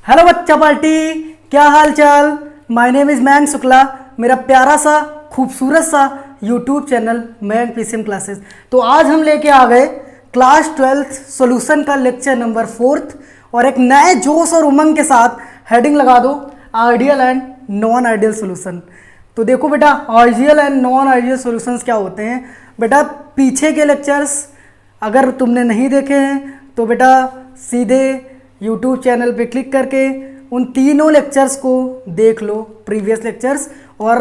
Hello बच्चा party, क्या हाल चाल। My name is Mayank Shukla. मेरा प्यारा सा खूबसूरत सा YouTube channel Mayank PCM classes. तो आज हम लेके आ गए क्लास 12th सॉल्यूशन का लेक्चर नंबर 4th और एक नए जोश और उमंग के साथ हेडिंग लगा दो ideal and non ideal solution. तो देखो बेटा, ideal and non ideal solutions क्या होते हैं। बेटा पीछे के लेक्चर्स अगर तुमने नहीं देखे हैं तो बेटा सीधे यूट्यूब चैनल पे क्लिक करके उन तीनों लेक्चर्स को देख लो, प्रीवियस लेक्चर्स। और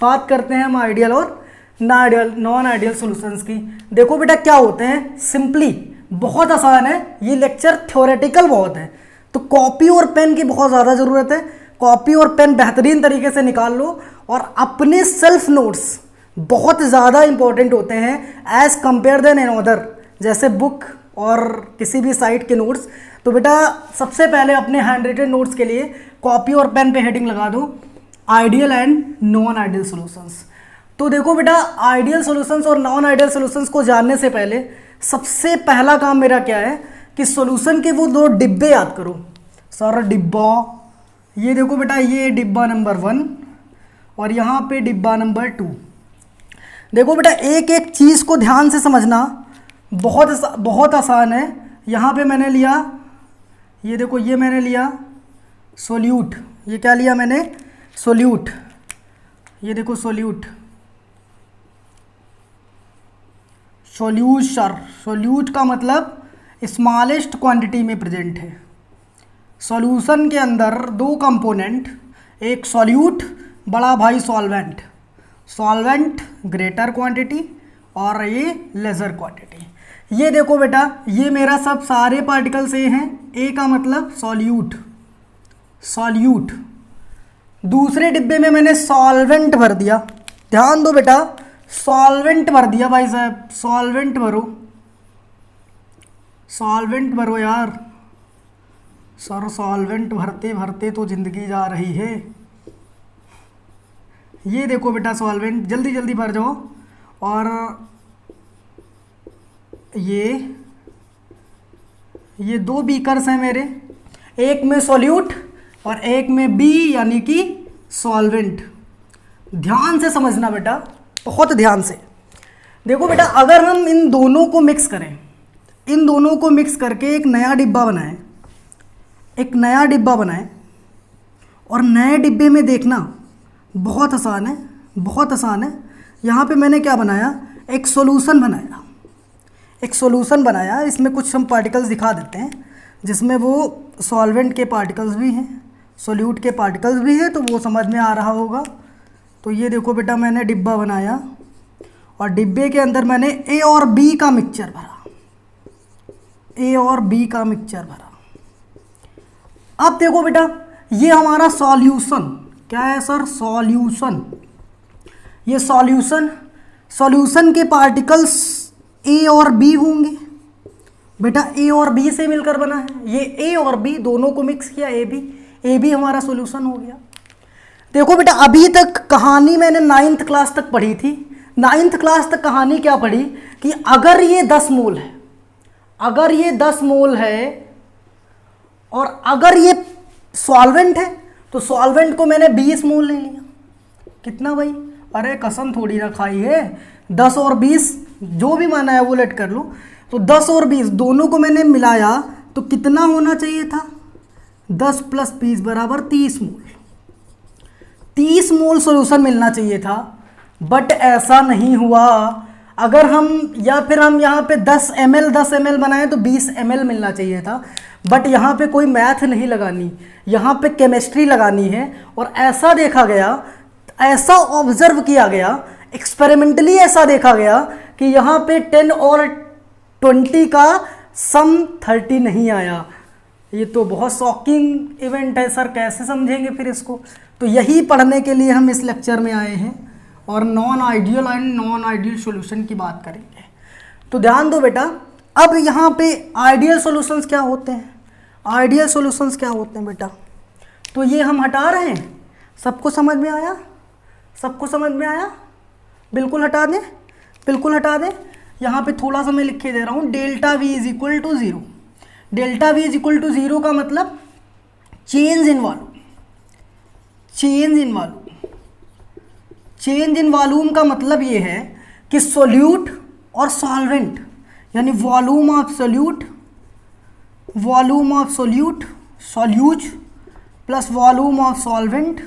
बात करते हैं हम आइडियल और नॉन आइडियल सॉल्यूशंस की। देखो बेटा क्या होते हैं, सिंपली बहुत आसान है। ये लेक्चर थ्योरेटिकल बहुत है, तो कॉपी और पेन की बहुत ज़्यादा ज़रूरत है। कॉपी और पेन बेहतरीन तरीके से निकाल लो और अपने सेल्फ नोट्स बहुत ज़्यादा इंपॉर्टेंट होते हैं as compare than another, जैसे बुक और किसी भी साइट के नोट्स। तो बेटा सबसे पहले अपने हैंड रिटन नोट्स के लिए कॉपी और पेन पे हेडिंग लगा दो ideal and non ideal solutions. तो देखो बेटा, आइडियल सॉल्यूशंस और नॉन आइडियल सॉल्यूशंस को जानने से पहले सबसे पहला काम मेरा क्या है कि सॉल्यूशन के वो दो डिब्बे याद करो। सर डिब्बा, ये देखो बेटा, ये डिब्बा नंबर 1 और यहाँ पे डिब्बा नंबर 2। देखो बेटा एक एक चीज़ को ध्यान से समझना बहुत आसान है। यहाँ पे मैंने लिया, ये देखो, ये मैंने लिया सोल्यूट। ये क्या लिया मैंने? सोल्यूट। ये देखो सोल्यूट, सोल्यूशर। सोल्यूट का मतलब स्मॉलेस्ट क्वांटिटी में प्रेजेंट है। सॉल्यूशन के अंदर दो कंपोनेंट, एक सॉल्यूट बड़ा भाई सॉल्वेंट, सॉल्वेंट ग्रेटर क्वांटिटी और ये लेजर क्वांटिटी। ये देखो बेटा, ये मेरा सब सारे पार्टिकल्स ए हैं। ए का मतलब सॉल्यूट, सॉल्यूट। दूसरे डिब्बे में मैंने सॉल्वेंट भर दिया। ध्यान दो बेटा, सॉल्वेंट भर दिया भाई साहब, सॉल्वेंट भरो, सॉल्वेंट भरो यार। सर सॉल्वेंट भरते भरते तो ज़िंदगी जा रही है। ये देखो बेटा सॉल्वेंट, जल्दी जल्दी भर जाओ। और ये दो बीकर्स हैं मेरे, एक में सॉल्यूट और एक में बी यानी कि सॉल्वेंट। ध्यान से समझना बेटा, बहुत ध्यान से। देखो बेटा, अगर हम इन दोनों को मिक्स करें, इन दोनों को मिक्स करके एक नया डिब्बा बनाएं, एक नया डिब्बा बनाएं और नए डिब्बे में देखना बहुत आसान है, बहुत आसान है। यहाँ पे मैंने क्या बनाया, एक सॉल्यूशन बनाया, एक सॉल्यूशन बनाया। इसमें कुछ हम पार्टिकल्स दिखा देते हैं जिसमें वो सॉल्वेंट के पार्टिकल्स भी हैं, सॉल्यूट के पार्टिकल्स भी हैं, तो वो समझ में आ रहा होगा। तो ये देखो बेटा, मैंने डिब्बा बनाया और डिब्बे के अंदर मैंने ए और बी का मिक्सचर भरा, ए और बी का मिक्सचर भरा। अब देखो बेटा, ये हमारा सॉल्यूशन क्या है सर? सॉल्यूशन। ये सॉल्यूशन, सॉल्यूशन के पार्टिकल्स ए और बी होंगे बेटा, ए और बी से मिलकर बना है। ये ए और बी दोनों को मिक्स किया, ए बी हमारा सॉल्यूशन हो गया। देखो बेटा, अभी तक कहानी मैंने 9th क्लास तक पढ़ी थी। 9th क्लास तक कहानी क्या पढ़ी कि अगर ये 10 मोल है, अगर ये 10 मोल है और अगर ये सॉल्वेंट है तो सॉल्वेंट को मैंने 20 मोल ले लिया। कितना भाई? अरे कसम थोड़ी ना खाई है, 10 और 20 जो भी माना है वो लेट कर लो। तो 10 और 20 दोनों को मैंने मिलाया तो कितना होना चाहिए था? 10 + 20 बराबर 30 मोल। 30 मोल सॉल्यूशन मिलना चाहिए था, बट ऐसा नहीं हुआ। अगर हम या फिर हम यहाँ पे 10 ml बनाए तो 20 ml मिलना चाहिए था, बट यहाँ पे कोई मैथ नहीं लगानी, यहाँ पे केमिस्ट्री लगानी है। और ऐसा देखा गया, ऐसा ऑब्जर्व किया गया, एक्सपेरिमेंटली ऐसा देखा गया कि यहाँ पे 10 और 20 का सम 30 नहीं आया। ये तो बहुत शॉकिंग इवेंट है सर, कैसे समझेंगे फिर इसको? तो यही पढ़ने के लिए हम इस लेक्चर में आए हैं और non ideal and non ideal solution की बात करेंगे। तो ध्यान दो बेटा, अब यहाँ पे आइडियल सॉल्यूशंस क्या होते हैं, आइडियल सॉल्यूशंस क्या होते हैं बेटा? तो ये हम हटा रहे हैं। सबको समझ में आया? सबको समझ में आया? बिल्कुल हटा दें, बिल्कुल हटा दें। यहाँ पे थोड़ा सा मैं लिख के दे रहा हूँ, डेल्टा V = 0। डेल्टा V = 0 का मतलब change in volume, change in volume, change in volume का मतलब ये है कि सोल्यूट और सॉल्वेंट, यानी volume of solute, volume of solute solutes plus volume of solvent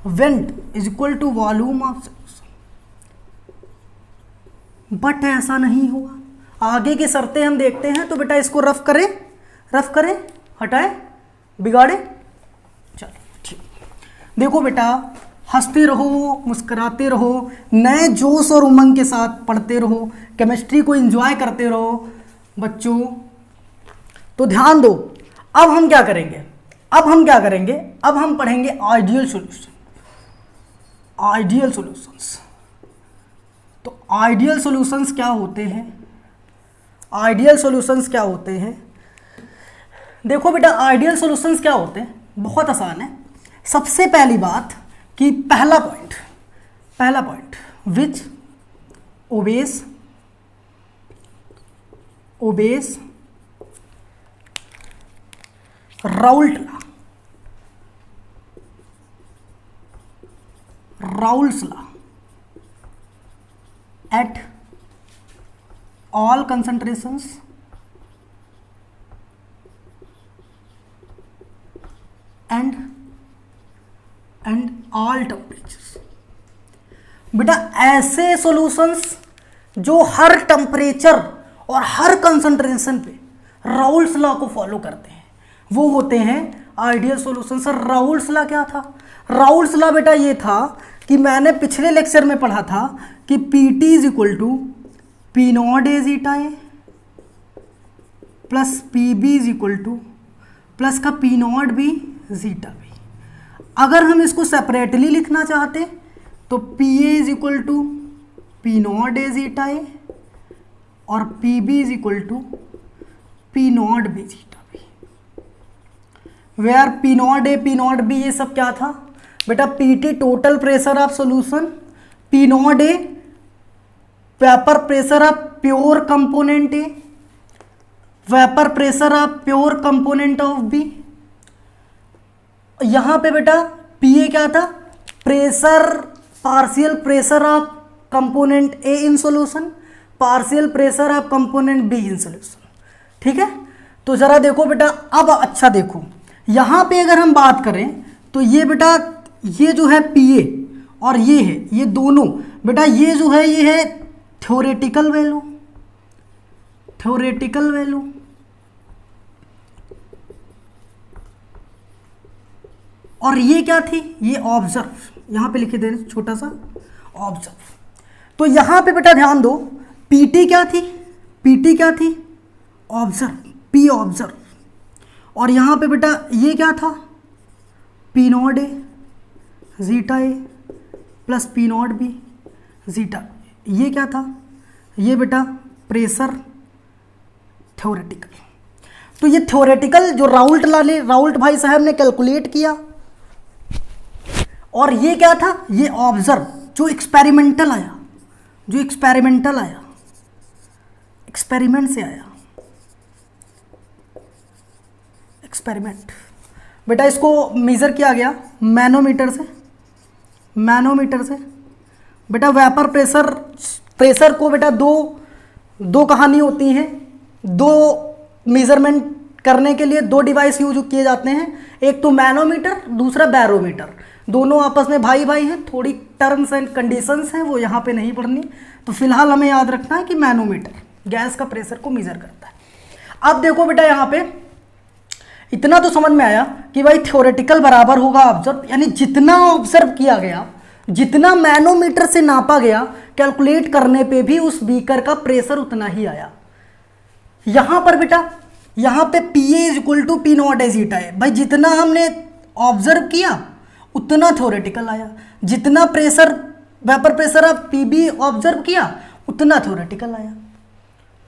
vent is equal to volume of solution. But ऐसा नहीं हुआ। आगे की शर्तें हम देखते हैं, तो बेटा इसको रफ करें, रफ करें, हटाए, बिगाड़े। चलो ठीक, देखो बेटा, हंसते रहो, मुस्कुराते रहो, नए जोश और उमंग के साथ पढ़ते रहो, केमिस्ट्री को एंजॉय करते रहो बच्चों। तो ध्यान दो, अब हम क्या करेंगे, अब हम क्या करेंगे, अब हम पढ़ेंगे आइडियल सॉल्यूशन, आइडियल सॉल्यूशंस। तो आइडियल सॉल्यूशंस क्या होते हैं, आइडियल सॉल्यूशंस क्या होते हैं? देखो बेटा, आइडियल सॉल्यूशंस क्या होते हैं, बहुत आसान है। सबसे पहली बात कि पहला पॉइंट, पहला point, which obeys, obeys Raoult law, Raoult's law at all concentrations and all temperatures। बेटा ऐसे सॉल्यूशंस जो हर टेम्परेचर और हर कंसंट्रेशन पे राउल्ट्स लॉ को फॉलो करते हैं, वो होते हैं आइडियल सॉल्यूशंस। राउल्ट्स लॉ क्या था? राउल्ट्स लॉ बेटा ये था कि मैंने पिछले लेक्चर में पढ़ा था कि Pt is equal to P not A zeta A plus Pb is equal to plus का P naught B zeta B. अगर हम इसको सेपरेटली लिखना चाहते तो Pa is equal to P not A zeta A और Pb is equal to P naught B zeta B. Where P not A, P naught B, ये सब क्या था बेटा? Pt total pressure of solution, P not a vapour pressure of pure component A, vapour pressure of pure component of B. यहां पे बेटा Pa क्या था? Pressure, partial pressure of component A in solution, partial pressure of component B in solution. ठीक है, तो जरा देखो बेटा, अब अच्छा देखो, यहां पे अगर हम बात करें तो ये बेटा, ये जो है Pa और ये है, ये दोनों बेटा, ये जो है ये है थ्योरेटिकल वैल्यू, थ्योरेटिकल वैल्यू, और ये क्या थी? ये ऑब्जर्व, यहां पे लिखे देने छोटा सा ऑब्जर्व। तो यहां पे बेटा ध्यान दो, Pt क्या थी? Pt क्या थी? Observe, P observe. और यहां पे बेटा ये क्या था? P not A zeta A plus P naught B zeta. ये क्या था? ये बेटा प्रेशर थ्योरेटिकल। तो ये थ्योरेटिकल जो राउल्ट लाले, राउल्ट भाई साहब ने कैलकुलेट किया, और ये क्या था? ये ऑब्जर्व, जो एक्सपेरिमेंटल आया, जो एक्सपेरिमेंटल आया, एक्सपेरिमेंट से आया, एक्सपेरिमेंट। बेटा इसको मेजर किया गया मैनोमीटर से, मैनोमीटर से। बेटा वेपर प्रेशर, प्रेशर को बेटा दो कहानी होती हैं, दो मेजरमेंट करने के लिए दो डिवाइस यूज किए जाते हैं, एक तो मैनोमीटर, दूसरा बैरोमीटर। दोनों आपस में भाई भाई हैं, थोड़ी टर्म्स एंड कंडीशंस हैं, वो यहाँ पे नहीं पढ़नी। तो फिलहाल हमें याद रखना है कि मैनोमीटर गैस का प्रेशर को मेजर करता है। अब देखो बेटा, यहाँ पे इतना तो समझ में आया कि भाई थ्योरेटिकल बराबर होगा ऑब्जर्व, यानी जितना ऑब्जर्व किया गया, जितना मैनोमीटर से नापा गया, कैलकुलेट करने पे भी उस बीकर का प्रेशर उतना ही आया। यहां पर बेटा, यहां पे Pa is equal to P not A zeta है। भाई जितना हमने ऑब्जर्व किया उतना थ्योरेटिकल आया, जितना pressure, vapour pressure of Pb observe किया उतना थ्योरेटिकल आया।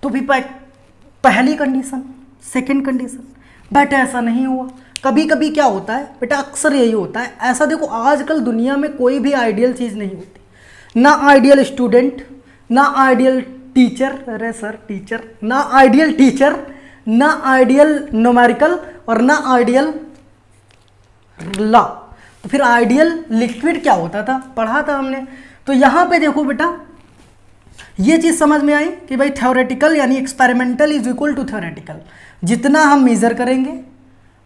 तो भी पहली कंडीशन, सेकेंड कंडीशन। बट ऐसा नहीं हुआ। कभी कभी क्या होता है बेटा, अक्सर यही होता है। ऐसा देखो, आजकल दुनिया में कोई भी आइडियल चीज़ नहीं होती, ना आइडियल स्टूडेंट, ना आइडियल टीचर, अरे सर टीचर, ना आइडियल टीचर, ना आइडियल न्यूमेरिकल और ना आइडियल ला। तो फिर आइडियल लिक्विड क्या होता था, पढ़ा था हमने। तो यहाँ पे देखो बेटा, ये चीज़ समझ में आई कि भाई थ्योरेटिकल यानी experimental is equal to theoretical. जितना हम मेज़र करेंगे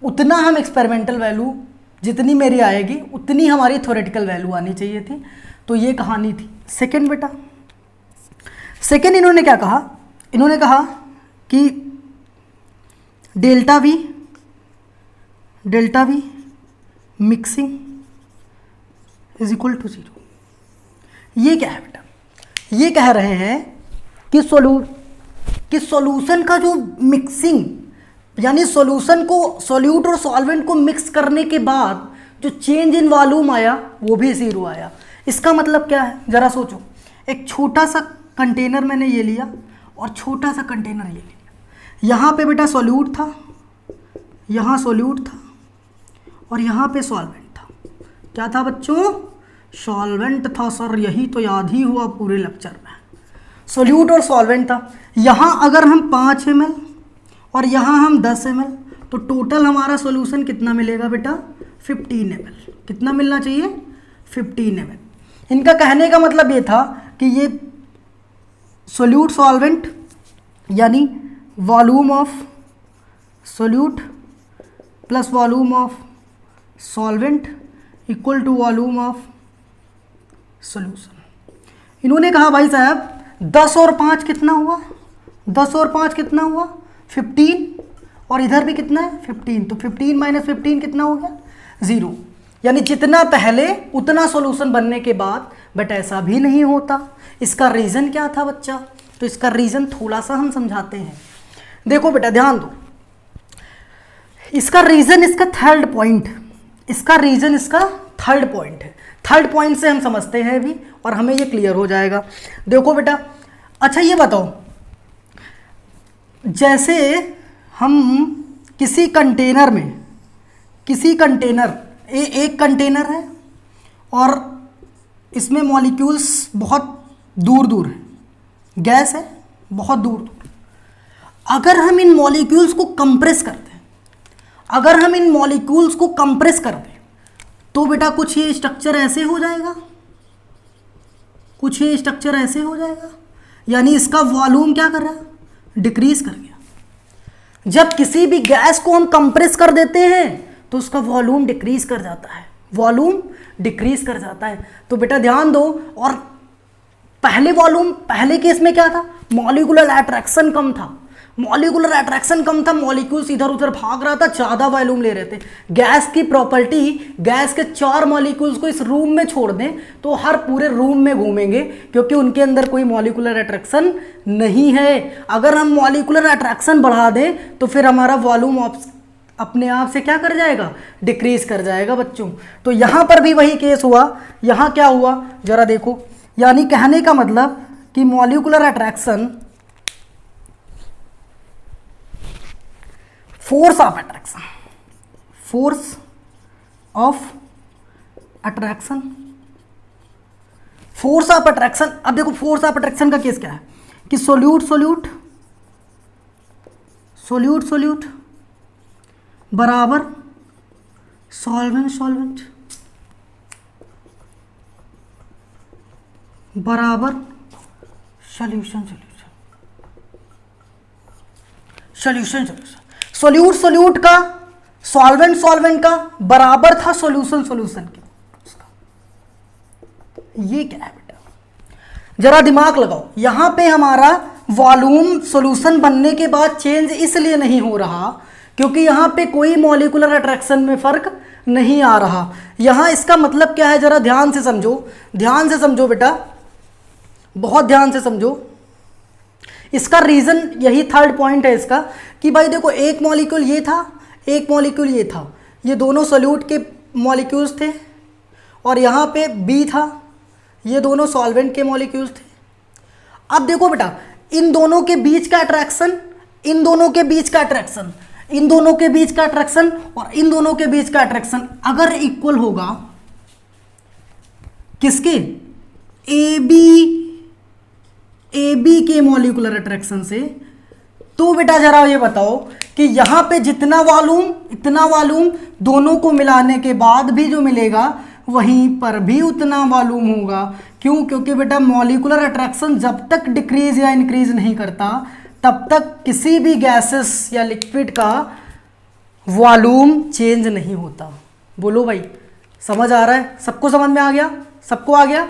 उतना हम एक्सपेरिमेंटल वैल्यू जितनी मेरी आएगी उतनी हमारी थ्योरेटिकल वैल्यू आनी चाहिए थी। तो ये कहानी थी। सेकंड बेटा, सेकंड इन्होंने क्या कहा, इन्होंने कहा कि delta V mixing is equal to 0। ये क्या है बेटा, ये कह रहे हैं कि सॉल्यूशन का जो मिक्सिंग यानी सॉल्यूशन को सॉल्यूट और सॉल्वेंट को मिक्स करने के बाद जो चेंज इन वॉल्यूम आया वो भी 0 आया। इसका मतलब क्या है, जरा सोचो। एक छोटा सा कंटेनर मैंने ये लिया और छोटा सा कंटेनर ये लिया। यहाँ पे बेटा सॉल्यूट था, यहाँ सॉल्यूट था और यहाँ पे सॉल्वेंट था। क्या था बच्चों, सॉल्वेंट था सर, यही तो याद ही हुआ पूरे लेक्चर में। सॉल्यूट और सॉल्वेंट था। यहाँ अगर हम 5 ml और यहाँ हम 10 ml, तो टोटल हमारा सॉल्यूशन कितना मिलेगा बेटा, 15 ml। कितना मिलना चाहिए, 15 ml। इनका कहने का मतलब ये था कि ये सॉल्यूट सॉल्वेंट यानी volume of solute plus volume of solvent equal to volume of solution. इन्होंने कहा भाई साहब 10 और 5 कितना हुआ, 10 और 5 कितना हुआ, 15, और इधर भी कितना है 15। तो 15 माइनस 15 कितना हो गया, 0। यानी जितना पहले उतना सॉल्यूशन बनने के बाद। बट ऐसा भी नहीं होता। इसका रीज़न क्या था बच्चा, तो इसका रीज़न थोड़ा सा हम समझाते हैं। देखो बेटा ध्यान दो, इसका रीज़न इसका थर्ड पॉइंट, इसका रीज़न इसका थर्ड पॉइंट है। थर्ड पॉइंट से हम समझते हैं अभी और हमें ये क्लियर हो जाएगा। देखो बेटा, अच्छा ये बताओ, जैसे हम किसी कंटेनर में, किसी कंटेनर एक कंटेनर है और इसमें मॉलिक्यूल्स बहुत दूर दूर है, गैस है बहुत दूर दूर। अगर हम इन मॉलिक्यूल्स को कंप्रेस करते हैं, अगर हम इन मॉलिक्यूल्स को कंप्रेस कर दें तो बेटा कुछ ये स्ट्रक्चर ऐसे हो जाएगा, कुछ ये स्ट्रक्चर ऐसे हो जाएगा। यानी इसका वॉल्यूम क्या कर रहा है, डिक्रीज कर गया। जब किसी भी गैस को हम कंप्रेस कर देते हैं तो उसका वॉल्यूम डिक्रीज कर जाता है, वॉल्यूम डिक्रीज कर जाता है। तो बेटा ध्यान दो, और पहले वॉल्यूम, पहले केस में क्या था, मॉलिक्यूलर अट्रैक्शन कम था, मॉलिक्यूलर अट्रैक्शन कम था, मॉलिक्यूल्स इधर उधर भाग रहा था, ज़्यादा वॉल्यूम ले रहे थे। गैस की प्रॉपर्टी, गैस के 4 मॉलिक्यूल्स को इस रूम में छोड़ दें तो हर पूरे रूम में घूमेंगे, क्योंकि उनके अंदर कोई मॉलिक्यूलर अट्रैक्शन नहीं है। अगर हम मॉलिक्यूलर अट्रैक्शन बढ़ा दें तो फिर हमारा वॉल्यूम अपने आप से क्या कर जाएगा, डिक्रीज कर जाएगा बच्चों। तो यहाँ पर भी वही केस हुआ। यहाँ क्या हुआ जरा देखो, यानी कहने का मतलब कि molecular attraction, force of attraction, force of attraction, force of attraction. अब देखो फोर्स ऑफ अट्रैक्शन का केस क्या है कि सोल्यूट सोल्यूट सोल्यूट सोल्यूट बराबर सॉल्वेंट सॉल्वेंट बराबर solution solution solution solution. Solute solute का, सॉल्वेंट सॉल्वेंट का बराबर था सॉल्यूशन सॉल्यूशन के। ये क्या है बेटा, जरा दिमाग लगाओ। यहां पे हमारा वॉल्यूम सॉल्यूशन बनने के बाद चेंज इसलिए नहीं हो रहा क्योंकि यहां पे कोई मॉलिक्यूलर अट्रैक्शन में फर्क नहीं आ रहा। यहां इसका मतलब क्या है, जरा ध्यान से समझो, ध्यान से समझो बेटा, बहुत ध्यान से समझो। इसका रीजन यही थर्ड पॉइंट है इसका कि भाई देखो, एक मॉलिक्यूल ये था, एक मॉलिक्यूल ये था, ये दोनों सॉल्यूट के मॉलिक्यूल्स थे, और यहाँ पे बी था, ये दोनों सॉल्वेंट के मॉलिक्यूल्स थे। अब देखो बेटा, इन दोनों के बीच का अट्रैक्शन, इन दोनों के बीच का अट्रैक्शन, इन दोनों के बीच का अट्रैक्शन और इन दोनों के बीच का अट्रैक्शन अगर इक्वल होगा किसके, ए बी के मॉलिक्यूलर अट्रैक्शन से, तो बेटा जरा ये बताओ कि यहाँ पे जितना वॉल्यूम इतना वॉल्यूम दोनों को मिलाने के बाद भी जो मिलेगा वहीं पर भी उतना वॉल्यूम होगा। क्यों? क्योंकि बेटा मॉलिक्यूलर अट्रैक्शन जब तक डिक्रीज या इंक्रीज नहीं करता तब तक किसी भी गैसेस या लिक्विड का वॉल्यूम चेंज नहीं होता। बोलो भाई, समझ आ रहा है? सबको समझ में आ गया? सबको आ गया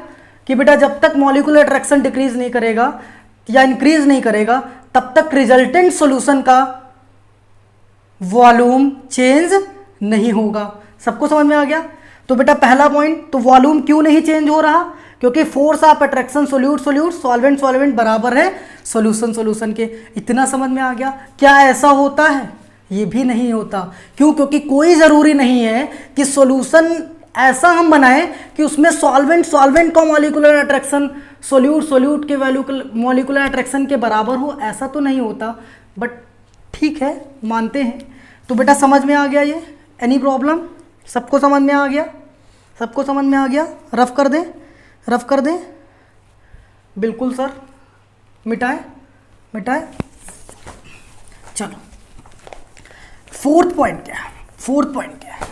कि बेटा जब तक मॉलिक्यूलर अट्रैक्शन डिक्रीज नहीं करेगा या इंक्रीज नहीं करेगा तब तक रिजल्टेंट सॉल्यूशन का वॉल्यूम चेंज नहीं होगा। सबको समझ में आ गया? तो बेटा पहला पॉइंट, तो वॉल्यूम क्यों नहीं चेंज हो रहा? क्योंकि force of attraction solute solute solvent solvent बराबर है सॉल्यूशन सॉल्यूशन के। इतना समझ में आ गया? क्या ऐसा होता है? ये भी नहीं होता। क्यों? क्योंकि कोई ज़रूरी नहीं है कि सॉल्यूशन ऐसा हम बनाएं कि उसमें सॉल्वेंट सॉल्वेंट का मॉलिक्यूलर अट्रैक्शन सोल्यूट सोल्यूट के वैल्यू मॉलिक्यूलर अट्रैक्शन के बराबर हो, ऐसा तो नहीं होता। बट ठीक है, मानते हैं। तो बेटा समझ में आ गया ये? Any problem? सबको समझ में आ गया? सबको समझ में आ गया? रफ कर दें, रफ कर दें। बिल्कुल सर, मिटाए मिटाए। चलो फोर्थ पॉइंट क्या है? फोर्थ पॉइंट क्या है?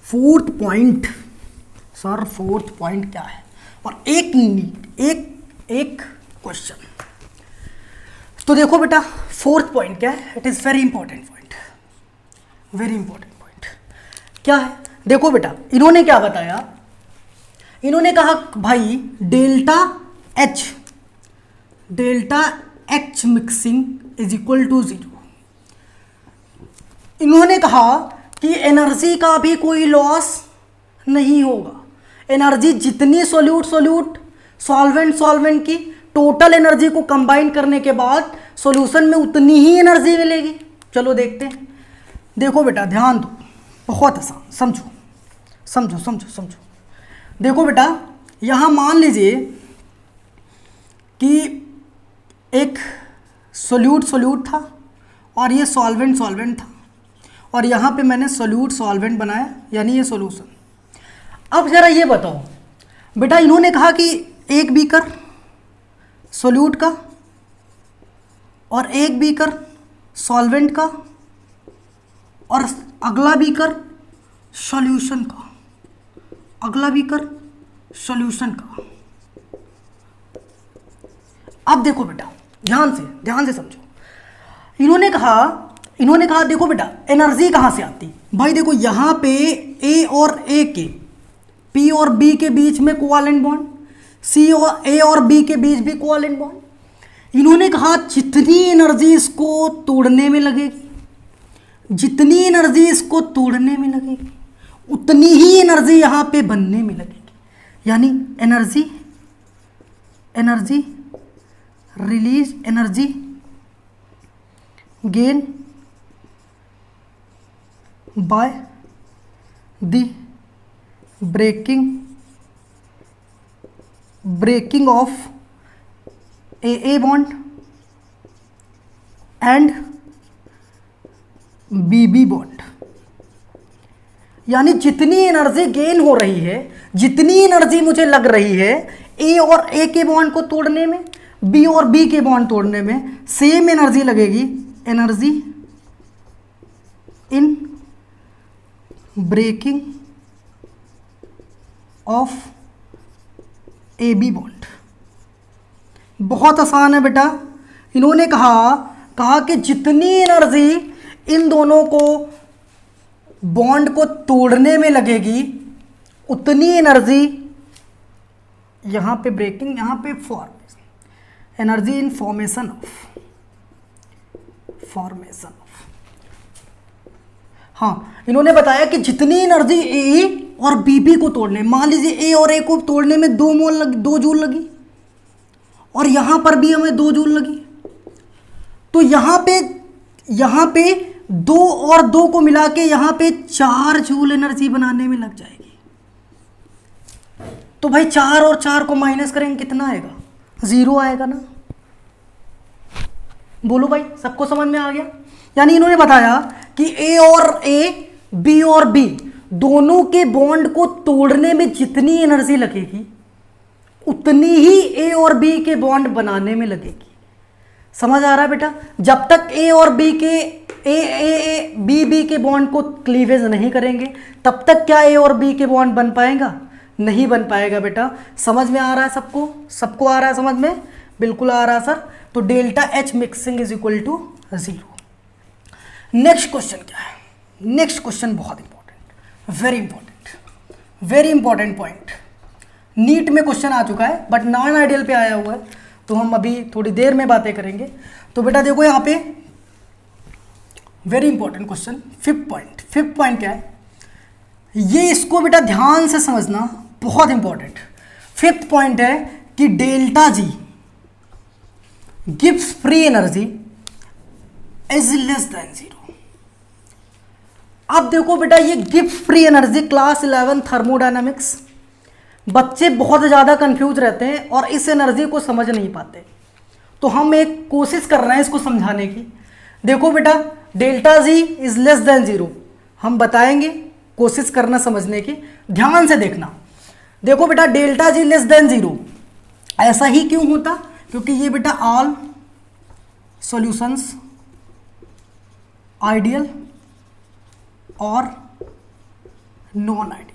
Fourth point sir, fourth point क्या है? और एक क्वेश्चन। तो देखो बेटा फोर्थ पॉइंट क्या है? It is very important point, very important point. क्या है? देखो बेटा इन्होंने क्या बताया, इन्होंने कहा भाई delta H mixing is equal to 0। इन्होंने कहा कि एनर्जी का भी कोई लॉस नहीं होगा। एनर्जी जितनी सोल्यूट सॉल्वेंट की टोटल एनर्जी को कंबाइन करने के बाद सॉल्यूशन में उतनी ही एनर्जी मिलेगी। चलो देखते हैं। देखो बेटा ध्यान दो, बहुत आसान, समझो समझो समझो समझो। देखो बेटा यहाँ मान लीजिए कि एक सोल्यूट था और ये सॉल्वेंट था और यहाँ पे मैंने सोल्यूट सॉल्वेंट बनाया, यानी ये सॉल्यूशन। अब जरा ये बताओ बेटा, इन्होंने कहा कि एक बीकर सोल्यूट का और एक बीकर सॉल्वेंट का और अगला बीकर सॉल्यूशन का, अगला बीकर सॉल्यूशन का। अब देखो बेटा ध्यान से समझो। इन्होंने कहा देखो बेटा एनर्जी कहाँ से आती? भाई देखो यहाँ पे ए और ए के, पी और बी के बीच में कोवैलेंट बॉन्ड, सी और ए और बी के बीच भी कोवैलेंट बॉन्ड। इन्होंने कहा जितनी एनर्जी इसको तोड़ने में लगेगी, जितनी एनर्जी इसको तोड़ने में लगेगी उतनी ही एनर्जी यहाँ पे बनने में लगेगी। यानी energy release, energy gain by the breaking of AA bond and BB bond। यानी जितनी एनर्जी गेन हो रही है, जितनी एनर्जी मुझे लग रही है ए और ए के बॉन्ड को तोड़ने में, बी और बी के बॉन्ड तोड़ने में, सेम एनर्जी लगेगी, energy in breaking of A B bond. बहुत आसान है बेटा। इन्होंने कहा कि जितनी एनर्जी इन दोनों को बॉन्ड को तोड़ने में लगेगी उतनी एनर्जी यहाँ पे ब्रेकिंग, यहाँ पे formation, energy in formation of. हाँ, इन्होंने बताया कि जितनी एनर्जी ए और बी को तोड़ने, मान लीजिए ए और ए को तोड़ने में 2 जूल लगी और यहाँ पर भी हमें 2 जूल लगी, तो यहाँ पे 2 और 2 को मिला के यहाँ पे 4 जूल एनर्जी बनाने में लग जाएगी। तो भाई 4 और 4 को माइनस करेंगे कितना आएगा? 0 आएगा ना। बोलो भाई, सबको समझ में आ गया? यानी इन्होंने बताया कि ए और ए, बी और बी दोनों के बॉन्ड को तोड़ने में जितनी एनर्जी लगेगी उतनी ही ए और बी के बॉन्ड बनाने में लगेगी। समझ आ रहा है बेटा? जब तक ए और बी के बी के बॉन्ड को क्लीवेज नहीं करेंगे तब तक क्या ए और बी के बॉन्ड बन पाएगा? नहीं बन पाएगा बेटा। समझ में आ रहा है सबको? सबको आ रहा है समझ में? बिल्कुल आ रहा है सर। तो delta H mixing is equal to 0। Next question क्या है? नेक्स्ट क्वेश्चन बहुत important, very important point. NEET में क्वेश्चन आ चुका है बट नॉन आइडियल पे आया हुआ है, तो हम अभी थोड़ी देर में बातें करेंगे। तो बेटा देखो यहाँ पे very important question, fifth point क्या है ये, इसको बेटा ध्यान से समझना, बहुत इंपॉर्टेंट। फिफ्थ पॉइंट है कि delta G gives free energy is less then 0। अब देखो बेटा ये gives free energy, class 11 thermodynamics, बच्चे बहुत ज़्यादा कंफ्यूज रहते हैं और इस एनर्जी को समझ नहीं पाते, तो हम एक कोशिश कर रहे हैं इसको समझाने की। देखो बेटा delta G is less then 0 हम बताएंगे, कोशिश करना समझने की, ध्यान से देखना। देखो बेटा डेल्टा जी लेस देन 0 ऐसा ही क्यों होता? क्योंकि ये बेटा ऑल सॉल्यूशंस आइडियल और नॉन आइडियल।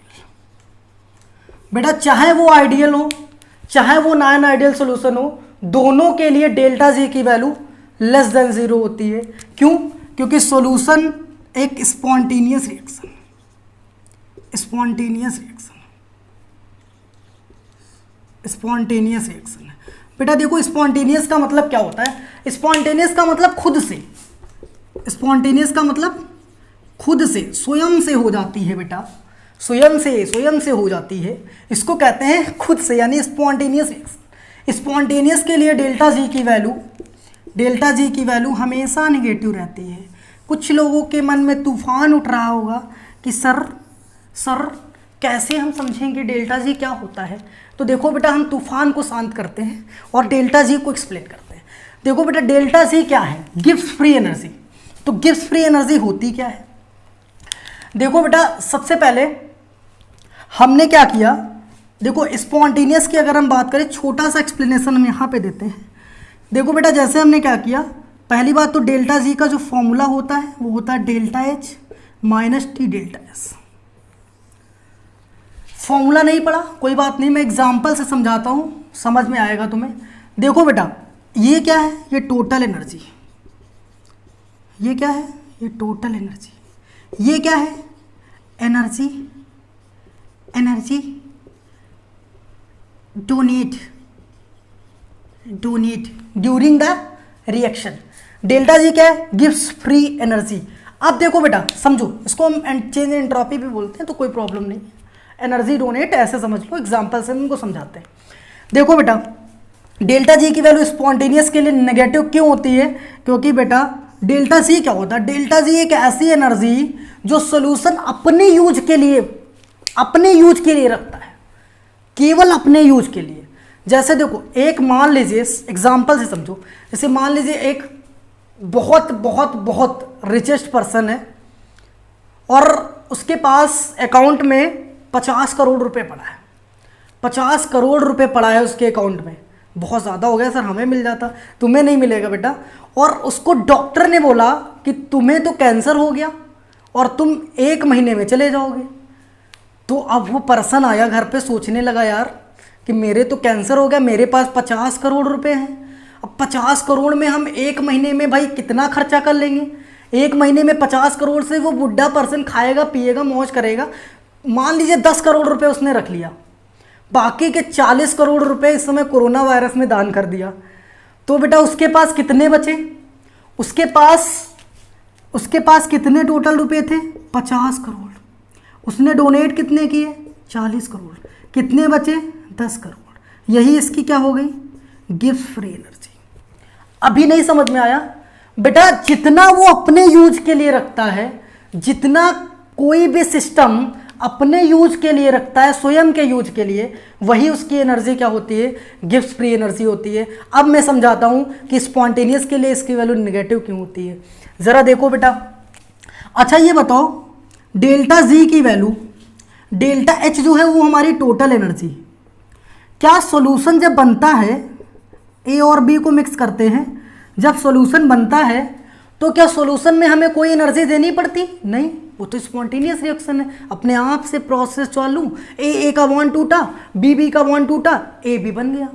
बेटा चाहे वो आइडियल हो चाहे वो नॉन आइडियल सॉल्यूशन हो, दोनों के लिए डेल्टा जी की वैल्यू लेस देन 0 होती है। क्यों? क्योंकि सॉल्यूशन एक स्पॉन्टेनियस रिएक्शन है। बेटा देखो स्पॉन्टेनियस का मतलब क्या होता है? स्पॉन्टेनियस का मतलब खुद से, स्पॉन्टेनियस का मतलब खुद से, स्वयं से हो जाती है बेटा, स्वयं से हो जाती है, इसको कहते हैं खुद से, यानी स्पॉन्टेनियस रिएक्शन। स्पॉन्टेनियस के लिए डेल्टा जी की वैल्यू हमेशा नेगेटिव रहती है। कुछ लोगों के मन में तूफान उठ रहा होगा कि सर कैसे हम समझेंगे डेल्टा जी क्या होता है? तो देखो बेटा हम तूफान को शांत करते हैं और डेल्टा जी को एक्सप्लेन करते हैं। देखो बेटा डेल्टा जी क्या है? Gives free energy. तो गिव्स फ्री एनर्जी होती क्या है? देखो बेटा सबसे पहले हमने क्या किया, देखो स्पॉन्टेनियस की अगर हम बात करें, छोटा सा एक्सप्लेनेशन हम यहाँ पे देते हैं। देखो बेटा जैसे हमने क्या किया, पहली बात तो डेल्टा जी का जो फॉर्मूला होता है वो होता है delta H minus T delta S. Formula नहीं पढ़ा कोई बात नहीं, मैं एग्जाम्पल से समझाता हूँ, समझ में आएगा तुम्हें। देखो बेटा ये क्या है? ये टोटल एनर्जी। ये क्या है? ये टोटल एनर्जी। ये क्या है? Energy donate during the reaction. Delta G क्या है? Gives free energy. अब देखो बेटा समझो, इसको हम चेंज एंट्रोपी भी बोलते हैं, तो कोई प्रॉब्लम नहीं, एनर्जी डोनेट ऐसे समझ लो, एग्जाम्पल से उनको समझाते हैं। देखो बेटा डेल्टा जी की वैल्यू स्पॉन्टेनियस के लिए नेगेटिव क्यों होती है? क्योंकि बेटा डेल्टा जी क्या होता है? डेल्टा जी एक ऐसी एनर्जी जो सोल्यूशन अपने यूज के लिए रखता है, केवल अपने यूज के लिए। जैसे देखो एक मान लीजिए, एग्जाम्पल से समझो, जैसे मान लीजिए एक बहुत बहुत बहुत रिचेस्ट पर्सन है और उसके पास अकाउंट में 50 करोड़ रुपए पड़ा है। 50 करोड़ रुपए पड़ा है उसके अकाउंट में, बहुत ज़्यादा हो गया सर, हमें मिल जाता, तुम्हें नहीं मिलेगा बेटा। और उसको डॉक्टर ने बोला कि तुम्हें तो कैंसर हो गया और तुम 1 महीने में चले जाओगे। तो अब वो पर्सन आया घर पे, सोचने लगा यार कि मेरे तो कैंसर हो गया, मेरे पास 50 करोड़ रुपए हैं, अब 50 करोड़ में हम 1 महीने में भाई कितना खर्चा कर लेंगे? 1 महीने में 50 करोड़ से वो बुढ़ा पर्सन खाएगा पिएगा मौज करेगा। मान लीजिए 10 करोड़ रुपए उसने रख लिया, बाकी के 40 करोड़ रुपए इस समय कोरोना वायरस में दान कर दिया, तो बेटा उसके पास कितने बचे? उसके पास कितने टोटल रुपए थे? 50 करोड़। उसने डोनेट कितने किए? 40 करोड़। कितने बचे? 10 करोड़। यही इसकी क्या हो गई? Gives free energy. अभी नहीं समझ में आया? बेटा जितना वो अपने यूज के लिए रखता है, जितना कोई भी सिस्टम अपने यूज के लिए रखता है, स्वयं के यूज के लिए, वही उसकी एनर्जी क्या होती है? गिव्स फ्री एनर्जी होती है। अब मैं समझाता हूं कि स्पॉन्टेनियस के लिए इसकी वैल्यू नेगेटिव क्यों होती है। जरा देखो बेटा, अच्छा ये बताओ डेल्टा जी की वैल्यू, डेल्टा एच जो है वो हमारी टोटल एनर्जी, क्या सॉल्यूशन जब बनता है ए और बी को मिक्स करते हैं जब सॉल्यूशन बनता है तो क्या सॉल्यूशन में हमें कोई एनर्जी देनी पड़ती? नहीं, वो तो स्पॉन्टेनियस रिएक्शन है, अपने आप से प्रोसेस चालू, ए का बॉन्ड टूटा, बी का बॉन्ड टूटा, ए बी बन गया।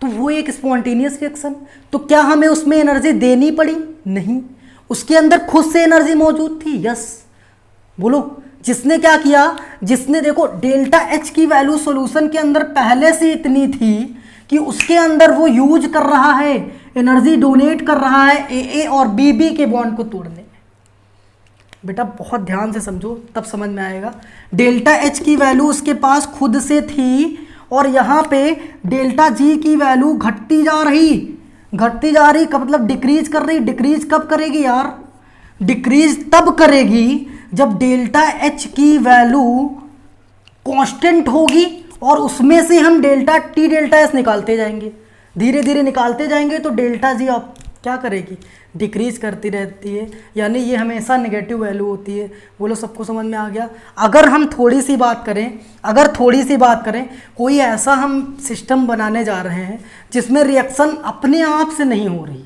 तो वो एक स्पॉन्टेनियस रिएक्शन। तो क्या हमें उसमें एनर्जी देनी पड़ी? नहीं, उसके अंदर खुद से एनर्जी मौजूद थी। यस, बोलो, जिसने क्या किया, जिसने देखो डेल्टा एच की वैल्यू सॉल्यूशन के अंदर पहले से इतनी थी कि उसके अंदर वो यूज कर रहा है, एनर्जी डोनेट कर रहा है ए और बी के बॉन्ड को तोड़ने में। बेटा बहुत ध्यान से समझो, तब समझ में आएगा। डेल्टा एच की वैल्यू उसके पास खुद से थी और यहाँ पे डेल्टा जी की वैल्यू घटती जा रही का मतलब डिक्रीज कर रही। डिक्रीज कब करेगी यार? डिक्रीज तब करेगी जब डेल्टा एच की वैल्यू कांस्टेंट होगी और उसमें से हम डेल्टा टी डेल्टा एस निकालते जाएंगे, धीरे धीरे निकालते जाएंगे, तो डेल्टा जी अब क्या करेगी? डिक्रीज करती रहती है, यानी ये हमेशा नेगेटिव वैल्यू होती है। बोलो सबको समझ में आ गया? अगर हम थोड़ी सी बात करें, कोई ऐसा हम सिस्टम बनाने जा रहे हैं जिसमें रिएक्शन अपने आप से नहीं हो रही,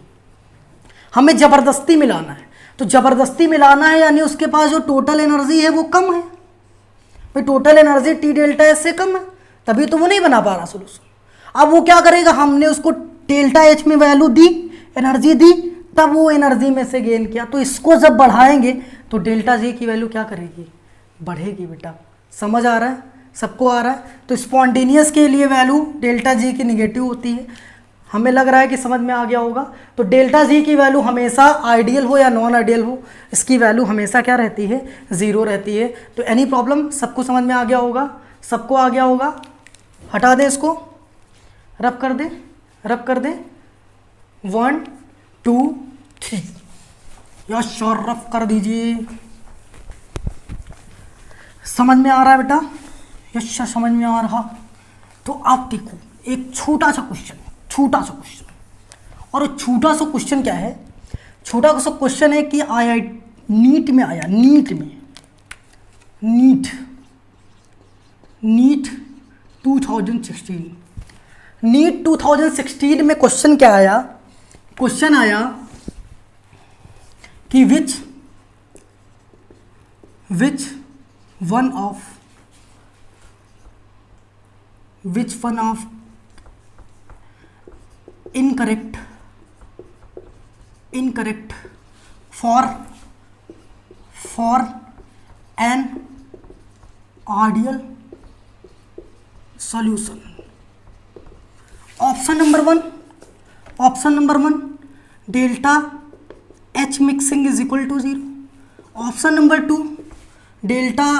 हमें ज़बरदस्ती मिलाना है, तो ज़बरदस्ती मिलाना है यानी उसके पास जो टोटल एनर्जी है वो कम है। भाई total energy T delta S से कम है, तभी तो वो नहीं बना पा रहा सोल्यूशन। अब वो क्या करेगा? हमने उसको डेल्टा एच में वैल्यू दी, एनर्जी दी, तब वो एनर्जी में से गेन किया। तो इसको जब बढ़ाएंगे तो डेल्टा जी की वैल्यू क्या करेगी? बढ़ेगी। बेटा समझ आ रहा है? सबको आ रहा है? तो स्पॉन्टेनियस के लिए वैल्यू डेल्टा जी की निगेटिव होती है। हमें लग रहा है कि समझ में आ गया होगा। तो डेल्टा जी की वैल्यू हमेशा आइडियल हो या नॉन आइडियल हो, इसकी वैल्यू हमेशा क्या रहती है? 0 रहती है। तो एनी प्रॉब्लम? सबको समझ में आ गया होगा? सबको आ गया होगा? हटा दे इसको, रब कर दे 1 2 3, यस सर, रब कर दीजिए। समझ में आ रहा है बेटा? यस सर, समझ में आ रहा। तो आप देखो एक छोटा सा क्वेश्चन, और छोटा सा क्वेश्चन क्या है? छोटा सा क्वेश्चन है कि आया नीट में, नीट 2016, नीट 2016 में क्वेश्चन क्या आया? क्वेश्चन आया कि which one of incorrect for an ideal solution. Option number one delta H mixing is equal to 0। Option number 2 delta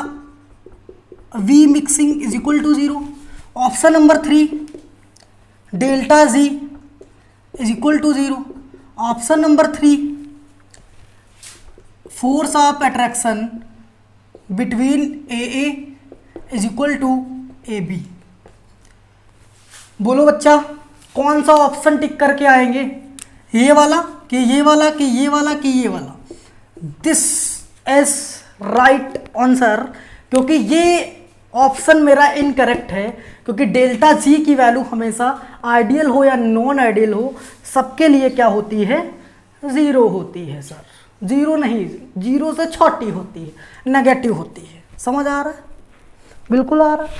V mixing is equal to 0। Option number 3 delta G is equal to 0। Option number 3 force of attraction between A is equal to A B. बोलो बच्चा, कौन सा option tick करके आएंगे? ये वाला कि ये वाला कि ये वाला कि ये वाला? दिस इज राइट आंसर, क्योंकि ये ऑप्शन मेरा इनकरेक्ट है, क्योंकि डेल्टा जी की वैल्यू हमेशा आइडियल हो या नॉन आइडियल हो, सबके लिए क्या होती है? 0 होती है सर। 0 नहीं, 0 से छोटी होती है, नेगेटिव होती है। समझ आ रहा है? बिल्कुल आ रहा है।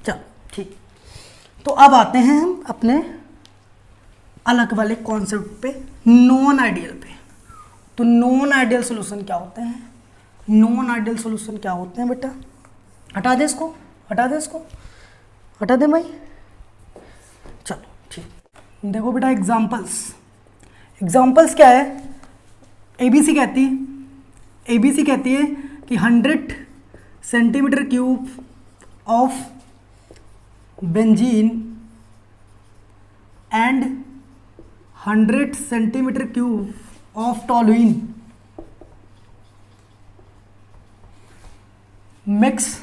चलो ठीक। तो अब आते हैं हम अपने अलग वाले कॉन्सेप्ट पे, नॉन आइडियल पे। तो नॉन आइडियल सॉल्यूशन क्या होते हैं? बेटा हटा दे इसको, हटा दे भाई। चलो ठीक, देखो बेटा एग्जाम्पल्स क्या है? एबीसी कहती है कि 100 centimetre cube of benzene and 100 centimetre cube of toluene mix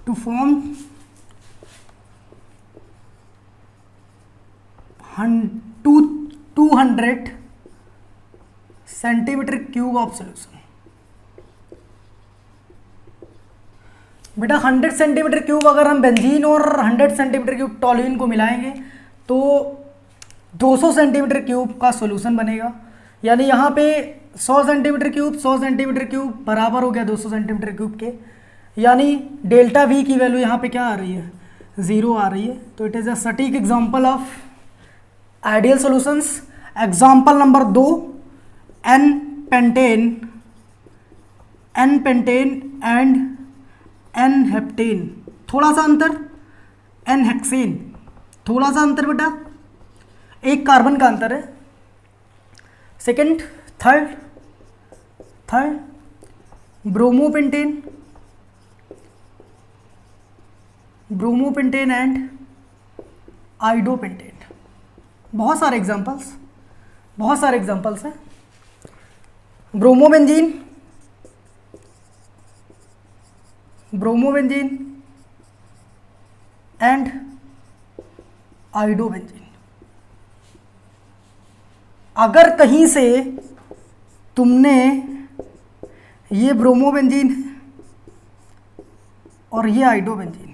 to form 200 centimetre cube of solution. बेटा 100 सेंटीमीटर क्यूब अगर हम बेंजीन और 100 सेंटीमीटर क्यूब टॉलुइन को मिलाएंगे तो 200 सेंटीमीटर क्यूब का सॉल्यूशन बनेगा। यानी यहाँ पे 100 सेंटीमीटर क्यूब 100 सेंटीमीटर क्यूब बराबर हो गया 200 सेंटीमीटर क्यूब के। यानी डेल्टा वी की वैल्यू यहाँ पे क्या आ रही है, 0 आ रही है। तो इट इज़ अ सटीक example of ideal solutions. Example number 2, n pentane and n heptane, थोड़ा सा अंतर, एन हेक्सेन, थोड़ा सा अंतर बेटा, एक कार्बन का अंतर है। Second, third bromopentane and iodopentane. बहुत सारे एग्जांपल्स हैं। Bromobenzene and iodobenzene. अगर कहीं से तुमने ये ब्रोमोबेंजीन और ये आइडोबेंजीन,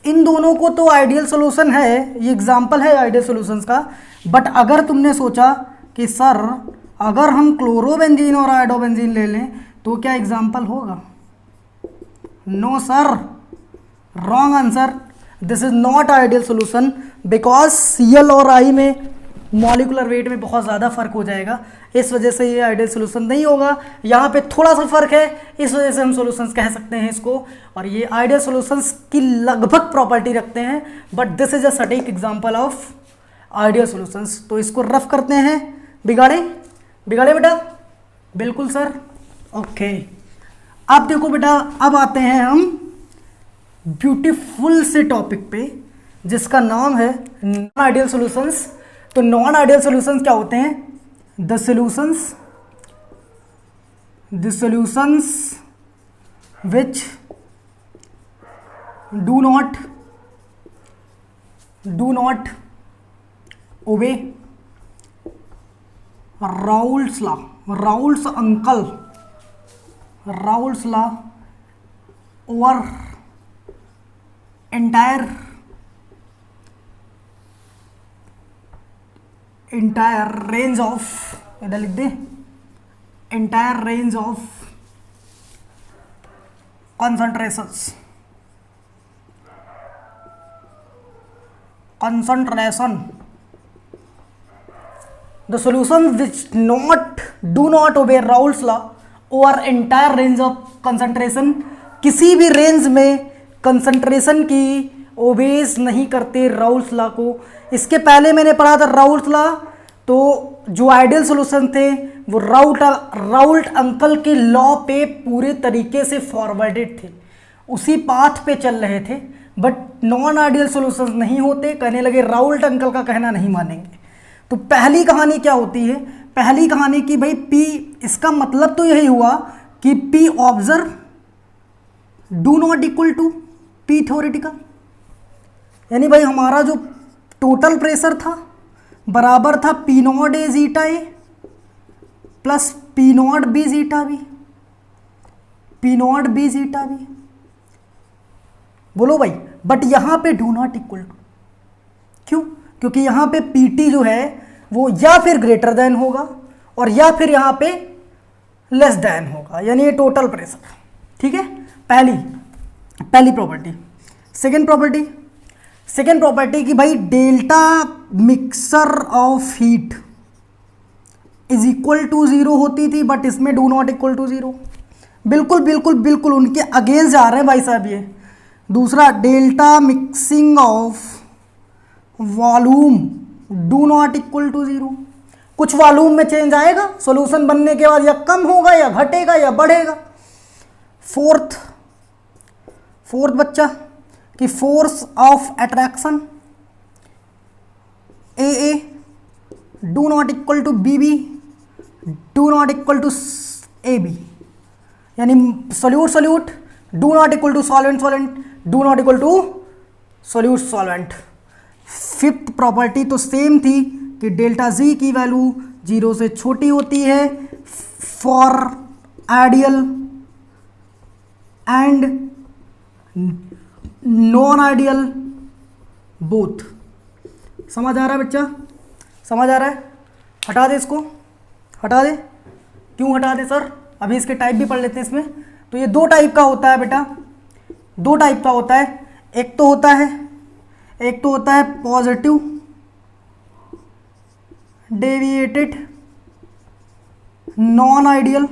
इन दोनों को तो आइडियल सॉल्यूशन है, ये एग्जाम्पल है आइडियल सॉल्यूशंस का। बट अगर तुमने सोचा कि सर अगर हम क्लोरोबेंजीन और आइडोबेंजीन ले लें तो क्या एग्जाम्पल होगा? No sir, wrong answer. This is not ideal solution because Cl और I में मॉलिकुलर वेट में बहुत ज़्यादा फर्क हो जाएगा, इस वजह से ये आइडियल सॉल्यूशन नहीं होगा। यहाँ पे थोड़ा सा फर्क है, इस वजह से हम सॉल्यूशंस कह सकते हैं इसको, और ये आइडियल सॉल्यूशंस की लगभग प्रॉपर्टी रखते हैं। बट दिस इज अ सटीक एग्जांपल ऑफ आइडियल सॉल्यूशंस। तो इसको रफ करते हैं, बिगाड़े बेटा, बिल्कुल सर, ओके। अब देखो बेटा, अब आते हैं हम ब्यूटीफुल से टॉपिक पे जिसका नाम है नॉन आइडियल सॉल्यूशंस। तो नॉन आइडियल सॉल्यूशंस क्या होते हैं? The solutions which do not obey Raoult's law, Raoult's law over entire range of, इधर लिख दे, entire range of concentration. The solutions which do not obey Raoult's law over entire range of concentration, किसी भी range में concentration की obeys नहीं करते Raoult's law को। इसके पहले मैंने पढ़ा था राउल्ट्स लॉ, तो जो आइडियल सॉल्यूशन थे वो राउल्ट अंकल के लॉ पे पूरे तरीके से फॉरवर्डेड थे, उसी पाथ पे चल रहे थे। बट नॉन आइडियल सॉल्यूशंस नहीं होते, कहने लगे राउल्ट अंकल का कहना नहीं मानेंगे। तो पहली कहानी क्या होती है? पहली कहानी कि भाई P, इसका मतलब तो यही हुआ कि P observe do not equal to P theoretical. यानी भाई हमारा जो टोटल प्रेशर था बराबर था P not A zeta A plus P not B zeta B, बोलो भाई। बट यहाँ पे डू नॉट इक्वल टू, क्यों? क्योंकि यहाँ पे PT जो है वो या फिर ग्रेटर देन होगा और या फिर यहाँ पे लेस देन होगा, यानी ये टोटल प्रेशर। ठीक है, पहली प्रॉपर्टी। सेकेंड प्रॉपर्टी कि भाई delta mixer of heat is equal to 0 होती थी, बट इसमें डू नॉट इक्वल टू 0। बिल्कुल उनके अगेंस्ट जा रहे हैं भाई साहब ये। दूसरा, delta mixing of volume do not equal to 0। कुछ वॉल्यूम में चेंज आएगा सॉल्यूशन बनने के बाद, या कम होगा या घटेगा या बढ़ेगा। फोर्थ बच्चा कि force of attraction AA do not equal to BB do not equal to AB, यानी solute do not equal to solvent do not equal to solvent. Fifth property तो सेम थी कि डेल्टा Z की value 0 से छोटी होती है for ideal and non ideal both. समझ आ रहा है बच्चा? समझ आ रहा है? हटा दे इसको, हटा दे। क्यों हटा दे सर? अभी इसके टाइप भी पढ़ लेते हैं इसमें। तो ये दो टाइप का होता है बेटा, दो टाइप का होता है। एक तो होता है positive deviated non ideal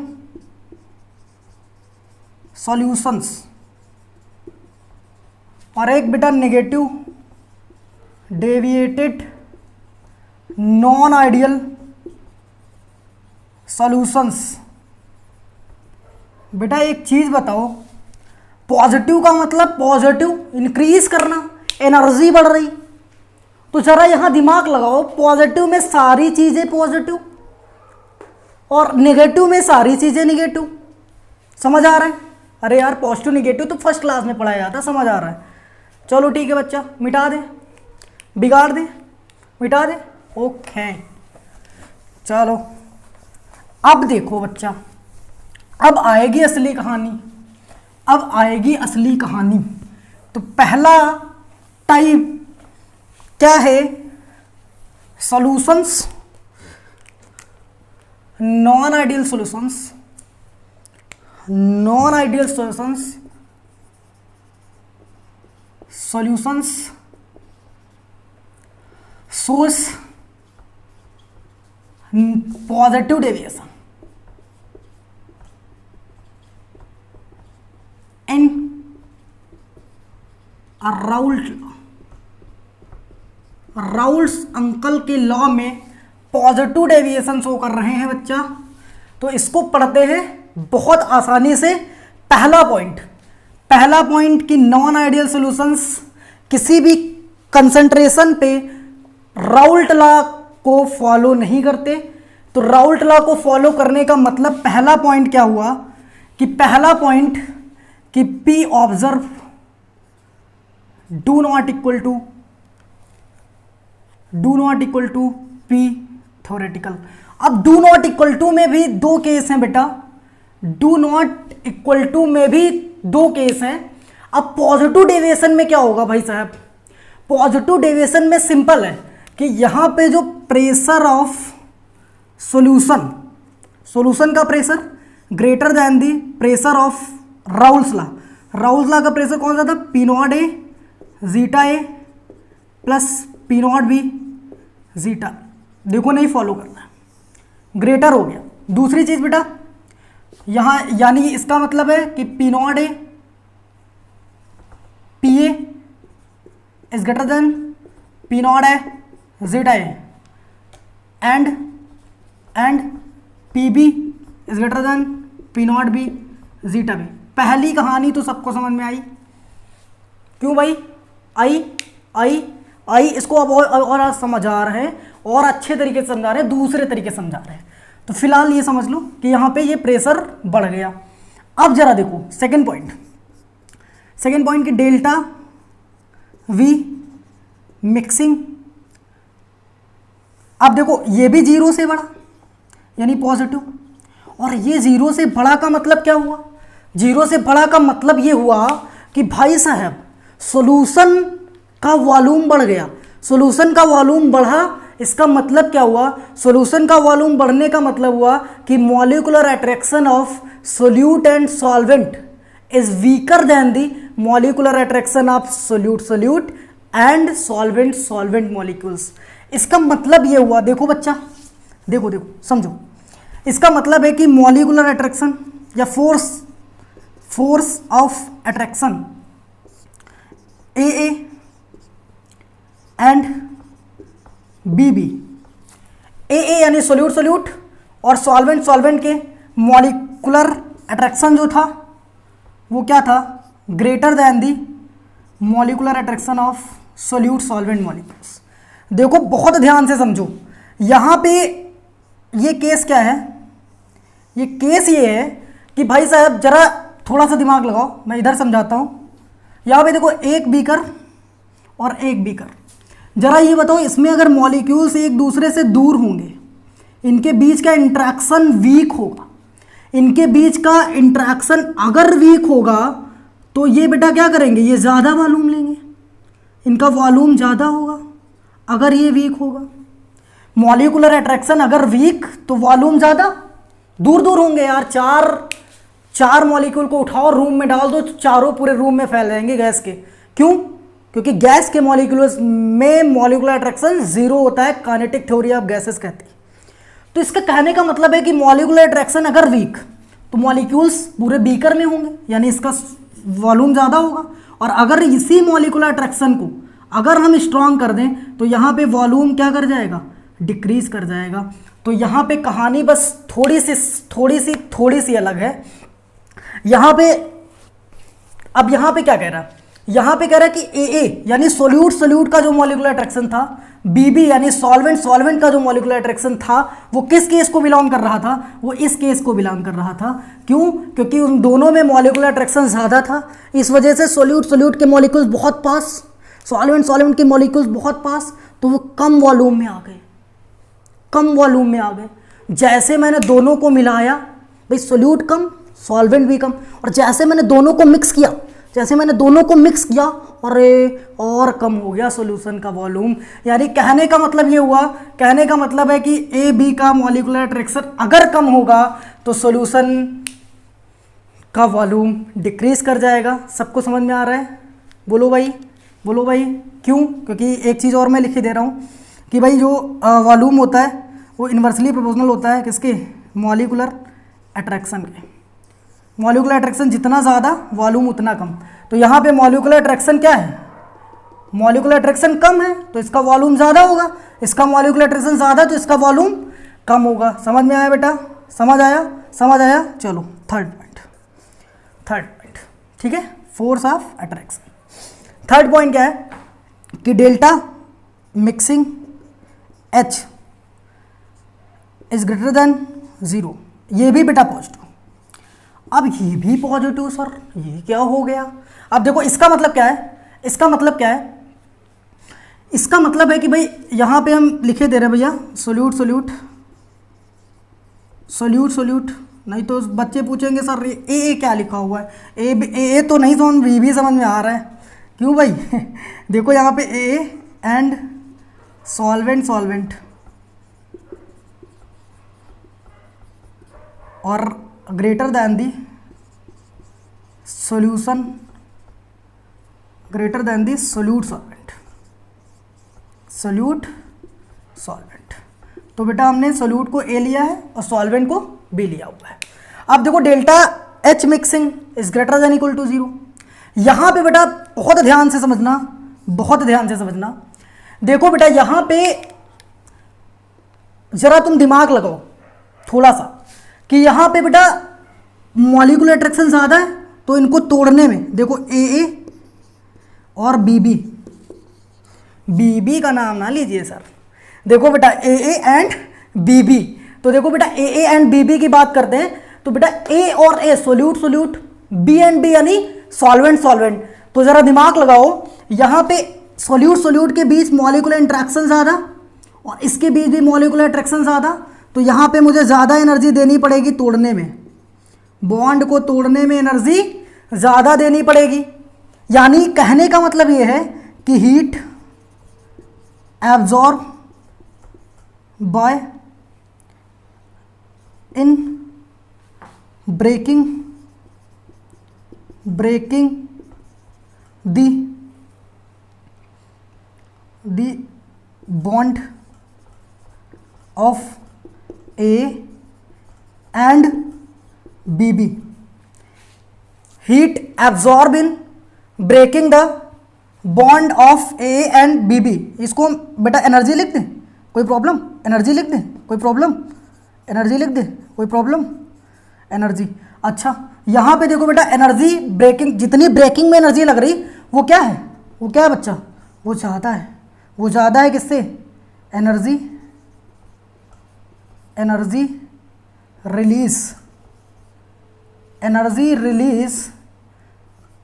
solutions, और एक बेटा negative deviated non ideal solutions. बेटा एक चीज बताओ, पॉजिटिव का मतलब पॉजिटिव इंक्रीज करना, एनर्जी बढ़ रही। तो जरा यहां दिमाग लगाओ, पॉजिटिव में सारी चीजें पॉजिटिव और नेगेटिव में सारी चीजें नेगेटिव। समझ आ रहा है? अरे यार पॉजिटिव नेगेटिव तो फर्स्ट क्लास में पढ़ाया जाता, समझ आ रहा है? चलो ठीक है बच्चा, मिटा दे, बिगाड़ दे, मिटा दे। ओके चलो अब देखो बच्चा, अब आएगी असली कहानी, अब आएगी असली कहानी। तो पहला टाइप क्या है? Solutions, non ideal solutions, non ideal solutions, solutions सोर्स पॉजिटिव डेविएशन इन राउल्स अंकल के लॉ में पॉजिटिव डेविएशन शो कर रहे हैं बच्चा। तो इसको पढ़ते हैं बहुत आसानी से। पहला पॉइंट कि नॉन आइडियल सॉल्यूशंस किसी भी कंसंट्रेशन पे राउल्ट लॉ को फॉलो नहीं करते। तो राउल्ट लॉ को फॉलो करने का मतलब पहला पॉइंट क्या हुआ कि पहला पॉइंट कि P observe do not equal to P theoretical. अब डू नॉट इक्वल टू में भी दो केस हैं बेटा, डू नॉट इक्वल टू में भी दो केस हैं। अब पॉजिटिव डेविएशन में क्या होगा भाई साहब? पॉजिटिव डेविएशन में सिंपल है कि यहां पे जो प्रेशर ऑफ सॉल्यूशन का pressure greater than the pressure of Raoult's law का प्रेशर कौन सा था? P not A zeta A plus P not B zeta. देखो नहीं फॉलो करना, ग्रेटर हो गया। दूसरी चीज बेटा यहां यानी इसका मतलब है कि P not A P A is greater than P not A zeta A and P B is greater than P not B zeta B. पहली कहानी तो सबको समझ में आई। क्यों भाई? आई इसको अब और समझ आ रहे हैं और अच्छे तरीके से समझा रहे हैं, दूसरे तरीके से समझा रहे हैं। तो फिलहाल ये समझ लो कि यहाँ पे ये प्रेशर बढ़ गया। अब जरा देखो सेकंड पॉइंट कि डेल्टा वी मिक्सिंग। अब देखो ये भी जीरो से बढ़ा यानी पॉजिटिव, और ये जीरो से बढ़ा का मतलब क्या हुआ? जीरो से बढ़ा का मतलब ये हुआ कि भाई साहब सॉल्यूशन का वॉल्यूम बढ़ गया। सॉल्यूशन का वॉल्यूम बढ़ा, इसका मतलब क्या हुआ? सॉल्यूशन का वॉल्यूम बढ़ने का मतलब हुआ कि molecular attraction of solute and solvent is weaker then the molecular attraction of solute and solvent molecules. इसका मतलब ये हुआ, देखो बच्चा, देखो समझो, इसका मतलब है कि मॉलिक्यूलर अट्रैक्शन या force of attraction A and B A यानी सोल्यूट और सॉल्वेंट के मॉलिक्यूलर अट्रैक्शन जो था वो क्या था? Greater than the molecular attraction of solute solvent molecules. देखो बहुत ध्यान से समझो, यहां पे ये केस क्या है? ये केस ये है कि भाई साहब जरा थोड़ा सा दिमाग लगाओ, मैं इधर समझाता हूं। यहां पे देखो एक बीकर और एक बीकर। जरा ये बताओ इसमें अगर मॉलिक्यूल्स एक दूसरे से दूर होंगे, इनके बीच का इंटरेक्शन वीक होगा। इनके बीच का इंटरेक्शन अगर वीक होगा तो ये बेटा क्या करेंगे? ये ज़्यादा वॉल्यूम लेंगे, इनका वॉल्यूम ज़्यादा होगा अगर ये वीक होगा। मॉलिकुलर अट्रैक्शन अगर वीक तो वॉल्यूम ज़्यादा, दूर दूर होंगे यार। चार मॉलिक्यूल को उठाओ रूम में डाल दो, चारों पूरे रूम में फैल जाएंगे गैस के। क्यों? क्योंकि गैस के मॉलिक्यूल्स में मॉलिकुलर अट्रैक्शन जीरो होता है, काइनेटिक थ्योरी ऑफ गैसेस कहती है। तो इसका कहने का मतलब है कि मॉलिकुलर अट्रैक्शन अगर वीक तो मॉलिक्यूल्स पूरे बीकर में होंगे, यानी इसका वॉल्यूम ज़्यादा होगा। और अगर इसी मॉलिकुलर अट्रैक्शन को अगर हम स्ट्रॉन्ग कर दें तो यहाँ पे वॉल्यूम क्या कर जाएगा? डिक्रीज कर जाएगा। तो यहाँ पे कहानी बस थोड़ी सी अलग है। यहाँ पे अब यहाँ पे क्या कह रहा है? यहाँ पे कह रहा है कि ए यानी सोल्यूट का जो मॉलिकुलर अट्रैक्शन था, बीबी यानी सॉल्वेंट का जो मॉलिकुलर अट्रैक्शन था वो किस केस को बिलोंग कर रहा था? वो इस केस को बिलोंग कर रहा था। क्यों? क्योंकि उन दोनों में मॉलिकुलर अट्रैक्शन ज़्यादा था। इस वजह से सोल्यूट के मॉलिक्यूल्स बहुत पास, सॉल्वेंट के मॉलिक्यूल्स बहुत पास, तो वो कम वॉल्यूम में आ गए। जैसे मैंने दोनों को मिलाया, भाई सोल्यूट कम सॉल्वेंट भी कम, और जैसे मैंने दोनों को मिक्स किया और कम हो गया सॉल्यूशन का वॉल्यूम। यानी कहने का मतलब ये हुआ, कहने का मतलब है कि ए बी का मॉलिकुलर अट्रैक्शन अगर कम होगा तो सॉल्यूशन का वॉल्यूम डिक्रीज कर जाएगा। सबको समझ में आ रहा है? बोलो भाई। क्यों? क्योंकि एक चीज़ और मैं लिख दे रहा हूँ कि भाई जो वॉल्यूम होता है वो इन्वर्सली प्रोपोर्शनल होता है किसके? मॉलिकुलर अट्रैक्शन के। मॉलिकुलर अट्रैक्शन जितना ज़्यादा वॉल्यूम उतना कम। तो यहाँ पे मॉलिकुलर अट्रैक्शन क्या है? मॉलिकुलर अट्रैक्शन कम है तो इसका वॉल्यूम ज़्यादा होगा, इसका मॉलिकुलर अट्रैक्शन ज़्यादा तो इसका वॉल्यूम कम होगा। समझ में आया बेटा? समझ आया। चलो थर्ड पॉइंट, ठीक है, force of attraction. Third point क्या है कि delta mixing H is greater then 0। ये भी बेटा पॉजिटिव। अब ये भी पॉजिटिव सर, ये क्या हो गया? अब देखो इसका मतलब क्या है? इसका मतलब है कि भाई यहाँ पे हम लिखे दे रहे हैं भैया सोल्यूट। नहीं तो बच्चे पूछेंगे सर ए क्या लिखा हुआ है? ए तो नहीं समझ, भी समझ में आ रहा है। क्यों भाई? देखो यहाँ पे ए एंड सॉल्वेंट और greater than the solution, greater than the solute solvent. तो बेटा हमने सोल्यूट को ए लिया है और सॉल्वेंट को बी लिया हुआ है। अब देखो delta H mixing is greater than equal to 0। यहाँ पे बेटा बहुत ध्यान से समझना। देखो बेटा यहाँ पे जरा तुम दिमाग लगाओ थोड़ा सा कि यहाँ पे बेटा मॉलिकुलर अट्रैक्शन ज़्यादा है तो इनको तोड़ने में देखो ए और बीबी का नाम ना लीजिए सर। देखो बेटा ए एंड बीबी, तो देखो बेटा ए एंड बीबी की बात करते हैं तो बेटा ए और ए सोल्यूट, बी एंड बी यानी सॉल्वेंट। तो ज़रा दिमाग लगाओ, यहाँ पे सोल्यूट के बीच मॉलिकुलर इंट्रैक्शन ज़्यादा और इसके बीच भी मॉलिकुलर अट्रैक्शन ज़्यादा, तो यहाँ पे मुझे ज़्यादा एनर्जी देनी पड़ेगी तोड़ने में, बॉन्ड को तोड़ने में एनर्जी ज़्यादा देनी पड़ेगी। यानी कहने का मतलब ये है कि heat absorb by in breaking the bond of A and BB, heat absorb in breaking the bond of A and BB। इसको बेटा एनर्जी लिख दें, कोई प्रॉब्लम? एनर्जी लिख दें, कोई प्रॉब्लम? एनर्जी। अच्छा यहाँ पे देखो बेटा एनर्जी ब्रेकिंग, जितनी ब्रेकिंग में एनर्जी लग रही वो क्या है बच्चा? वो ज़्यादा है किससे? Energy release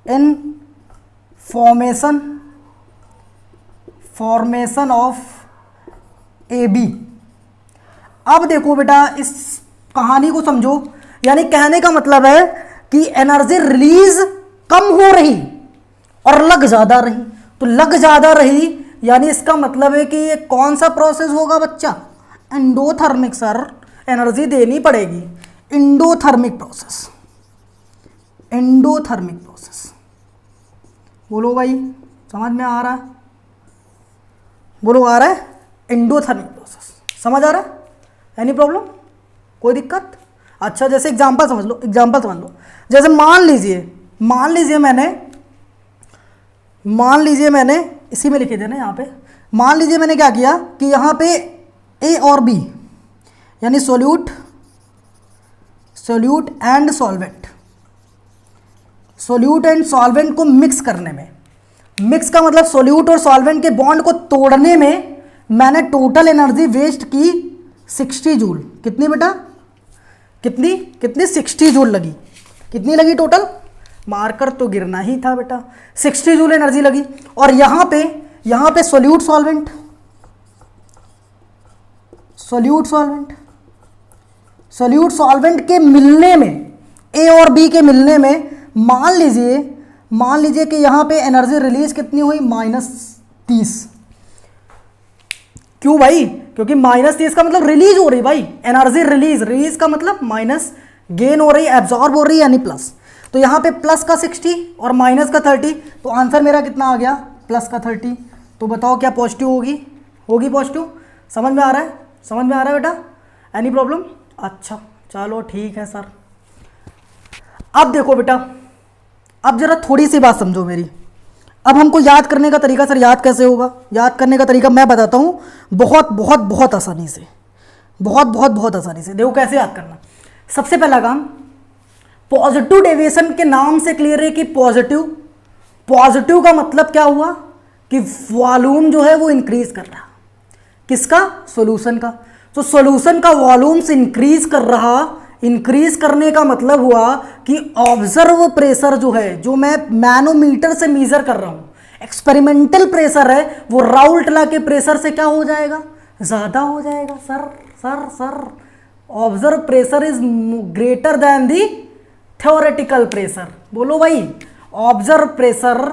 in formation of AB। अब देखो बेटा इस कहानी को समझो, यानी कहने का मतलब है कि एनर्जी रिलीज कम हो रही और लग ज़्यादा रही। तो लग ज़्यादा रही यानी इसका मतलब है कि ये कौन सा प्रोसेस होगा बच्चा? एंडोथर्मिक सर एनर्जी देनी पड़ेगी। एंडोथर्मिक प्रोसेस, एंडोथर्मिक प्रोसेस, बोलो भाई समझ में आ रहा है? बोलो आ रहा है? एंडोथर्मिक प्रोसेस समझ आ रहा है? एनी प्रॉब्लम, कोई दिक्कत? अच्छा जैसे एग्जांपल समझ लो, एग्जांपल समझ लो। जैसे मान लीजिए मैंने इसी में लिखे थे ना यहाँ पे, मान लीजिए मैंने क्या किया कि यहाँ पे ए और बी यानी solute and solvent, solute and solvent को मिक्स करने में, मिक्स का मतलब सोल्यूट और सॉल्वेंट के बॉन्ड को तोड़ने में मैंने टोटल एनर्जी वेस्ट की 60 जूल। कितनी बेटा? कितनी 60 जूल लगी। कितनी लगी टोटल? मार्कर तो गिरना ही था बेटा। 60 जूल एनर्जी लगी। और यहां पे सोल्यूट सॉल्वेंट के मिलने में, ए और बी के मिलने में मान लीजिए कि यहां पे एनर्जी रिलीज कितनी हुई? -30। क्यों भाई? क्योंकि -30 का मतलब रिलीज हो रही भाई, एनर्जी रिलीज का मतलब माइनस, गेन हो रही, एब्जॉर्ब हो रही यानी प्लस। तो यहाँ पे प्लस का 60 और माइनस का 30, तो आंसर मेरा कितना आ गया? प्लस का 30। तो बताओ क्या पॉजिटिव होगी पॉजिटिव? समझ में आ रहा है बेटा? Any problem? अच्छा चलो ठीक है सर। अब देखो बेटा, अब जरा थोड़ी सी बात समझो मेरी। अब हमको याद करने का तरीका, सर याद कैसे होगा? याद करने का तरीका मैं बताता हूँ, बहुत आसानी से, बहुत आसानी से। देखो कैसे याद करना। सबसे पहला काम, पॉजिटिव डेविएशन के नाम से क्लियर है कि पॉजिटिव का मतलब क्या हुआ कि वॉल्यूम जो है वो इंक्रीज कर रहा। किसका? सॉल्यूशन का। तो सॉल्यूशन का वॉल्यूम्स इंक्रीज कर रहा, इंक्रीज करने का मतलब हुआ कि ऑब्जर्व प्रेशर जो है, जो मैं मैनोमीटर से मेजर कर रहा हूं, एक्सपेरिमेंटल प्रेशर है, वो राउल्ट लॉ के प्रेशर से क्या हो जाएगा? ज्यादा हो जाएगा। Sir observe pressure is greater then the theoretical pressure. बोलो भाई, observe pressure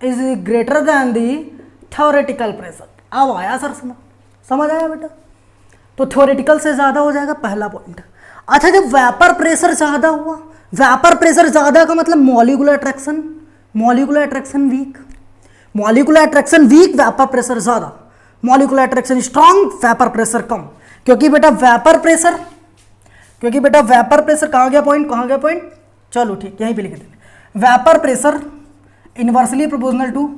is greater then the theoretical pressure. अब आया सर, समझ आया बेटा? तो थ्योरेटिकल से ज्यादा हो जाएगा, पहला पॉइंट। अच्छा, जब वेपर प्रेशर ज्यादा हुआ, वेपर प्रेशर ज्यादा का मतलब molecular attraction weak, molecular attraction weak, vapour pressure ज्यादा, molecular attraction strong, vapour pressure कम। क्योंकि बेटा वेपर प्रेशर कहाँ गया पॉइंट? चलो ठीक, यहीं पे लिख देते। Vapour pressure inversely proportional to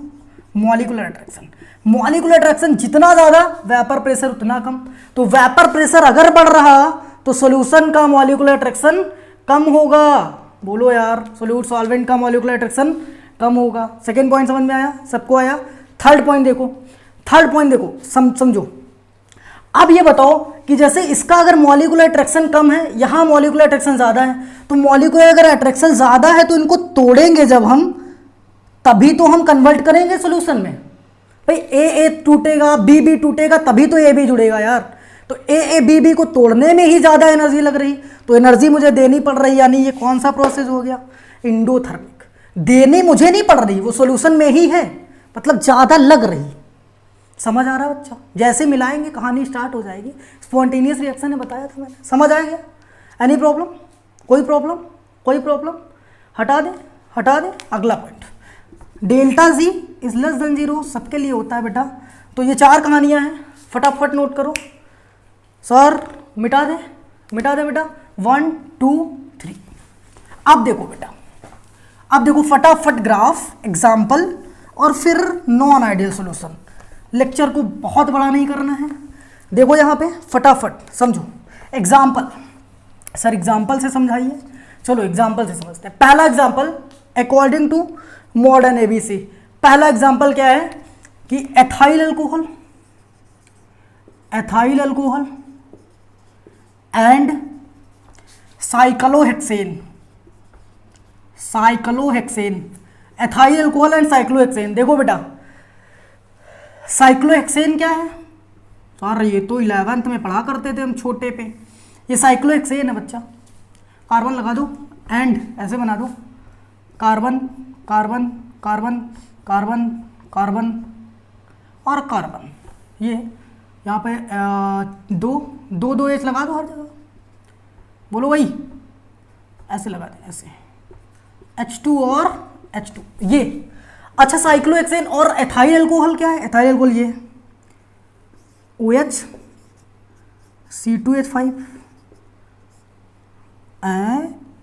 molecular attraction. Molecular attraction जितना ज्यादा, वेपर प्रेशर उतना कम। तो वेपर प्रेशर अगर बढ़ रहा तो सॉल्यूशन का मॉलिक्यूलर अट्रैक्शन कम होगा। बोलो यार, सोल्यूट सॉल्वेंट का मॉलिक्यूलर अट्रैक्शन कम होगा। सेकेंड पॉइंट समझ में आया? सबको आया? थर्ड पॉइंट देखो, समझो। अब ये बताओ कि जैसे इसका अगर मॉलिक्यूलर अट्रैक्शन कम है, यहां मॉलिक्यूलर अट्रैक्शन ज्यादा है, तो मॉलिक्यूलर अगर अट्रैक्शन ज्यादा है तो इनको तोड़ेंगे जब हम, तभी तो हम कन्वर्ट करेंगे सॉल्यूशन में। भाई ए टूटेगा, बी टूटेगा, तभी तो ए बी जुड़ेगा यार। तो ए बी को तोड़ने में ही ज्यादा एनर्जी लग रही, तो एनर्जी मुझे देनी पड़ रही, यानी ये कौन सा प्रोसेस हो गया? एंडोथर्मिक। देनी मुझे नहीं पड़ रही, वो सॉल्यूशन में ही है, मतलब ज्यादा लग रही। समझ आ रहा है बच्चा? जैसे मिलाएंगे कहानी स्टार्ट हो जाएगी। स्पॉन्टेनियस रिएक्शन है, बताया था मैंने। समझ आ गया? Any problem? कोई प्रॉब्लम? हटा दे। अगला point, delta G is less then 0, सबके लिए होता है बेटा। तो ये 4 कहानियां हैं, फटाफट नोट करो। सर मिटा दे बेटा। 1 2 3। अब देखो फटाफट ग्राफ, एग्जाम्पल और फिर नॉन आइडियल सॉल्यूशन। लेक्चर को बहुत बड़ा नहीं करना है। देखो यहाँ पे फटाफट समझो। एग्जाम्पल, सर एग्जाम्पल से समझाइए। चलो एग्जाम्पल से समझते हैं। पहला example according to modern ABC, पहला एग्जाम्पल क्या है कि ethyl alcohol and cyclohexane, ethyl alcohol and cyclohexane. देखो बेटा, साइक्लोहेक्सेन क्या है? सर ये तो 11th में पढ़ा करते थे हम छोटे पे। ये साइक्लोहेक्सेन है बच्चा। कार्बन लगा दो एंड ऐसे बना दो, carbon carbon carbon carbon carbon और कार्बन, ये यहाँ पे दो दो दो एच लगा दो हर जगह, बोलो भाई, ऐसे लगा दें ऐसे, H2 और H2 ये। अच्छा साइक्लोहेक्सेन और एथाइल अल्कोहल क्या है? एथाइल अल्कोहल ये OH C2H5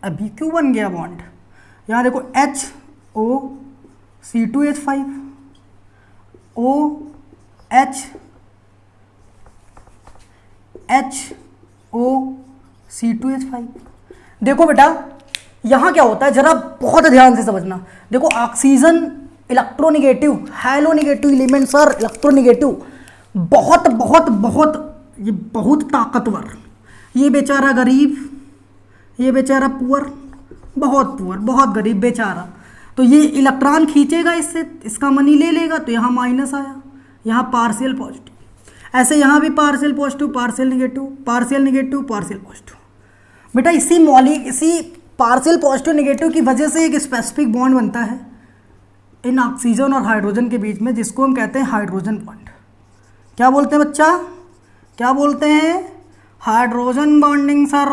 अभी क्यों बन गया बॉन्ड? यहाँ देखो HO C2H5 OH HO C2H5। देखो बेटा यहाँ क्या होता है, जरा बहुत ध्यान से समझना। देखो ऑक्सीजन इलेक्ट्रोनिगेटिव, हैलोनिगेटिव एलिमेंट सर, इलेक्ट्रोनिगेटिव, बहुत बहुत बहुत ये बहुत ताकतवर, ये बेचारा गरीब, ये बेचारा पुअर, बहुत पुअर, बहुत गरीब बेचारा, तो ये इलेक्ट्रॉन खींचेगा इससे, इसका मनी ले लेगा, तो यहाँ माइनस आया, यहाँ पार्शियल पॉजिटिव, ऐसे यहाँ भी partial positive, partial negative, partial negative, partial positive. बेटा इसी पार्शियल पॉजिटिव निगेटिव की वजह से एक स्पेसिफिक बॉन्ड बनता है इन ऑक्सीजन और हाइड्रोजन के बीच में, जिसको हम कहते हैं हाइड्रोजन बॉन्ड। क्या बोलते हैं बच्चा, क्या बोलते हैं? Hydrogen bonding sir.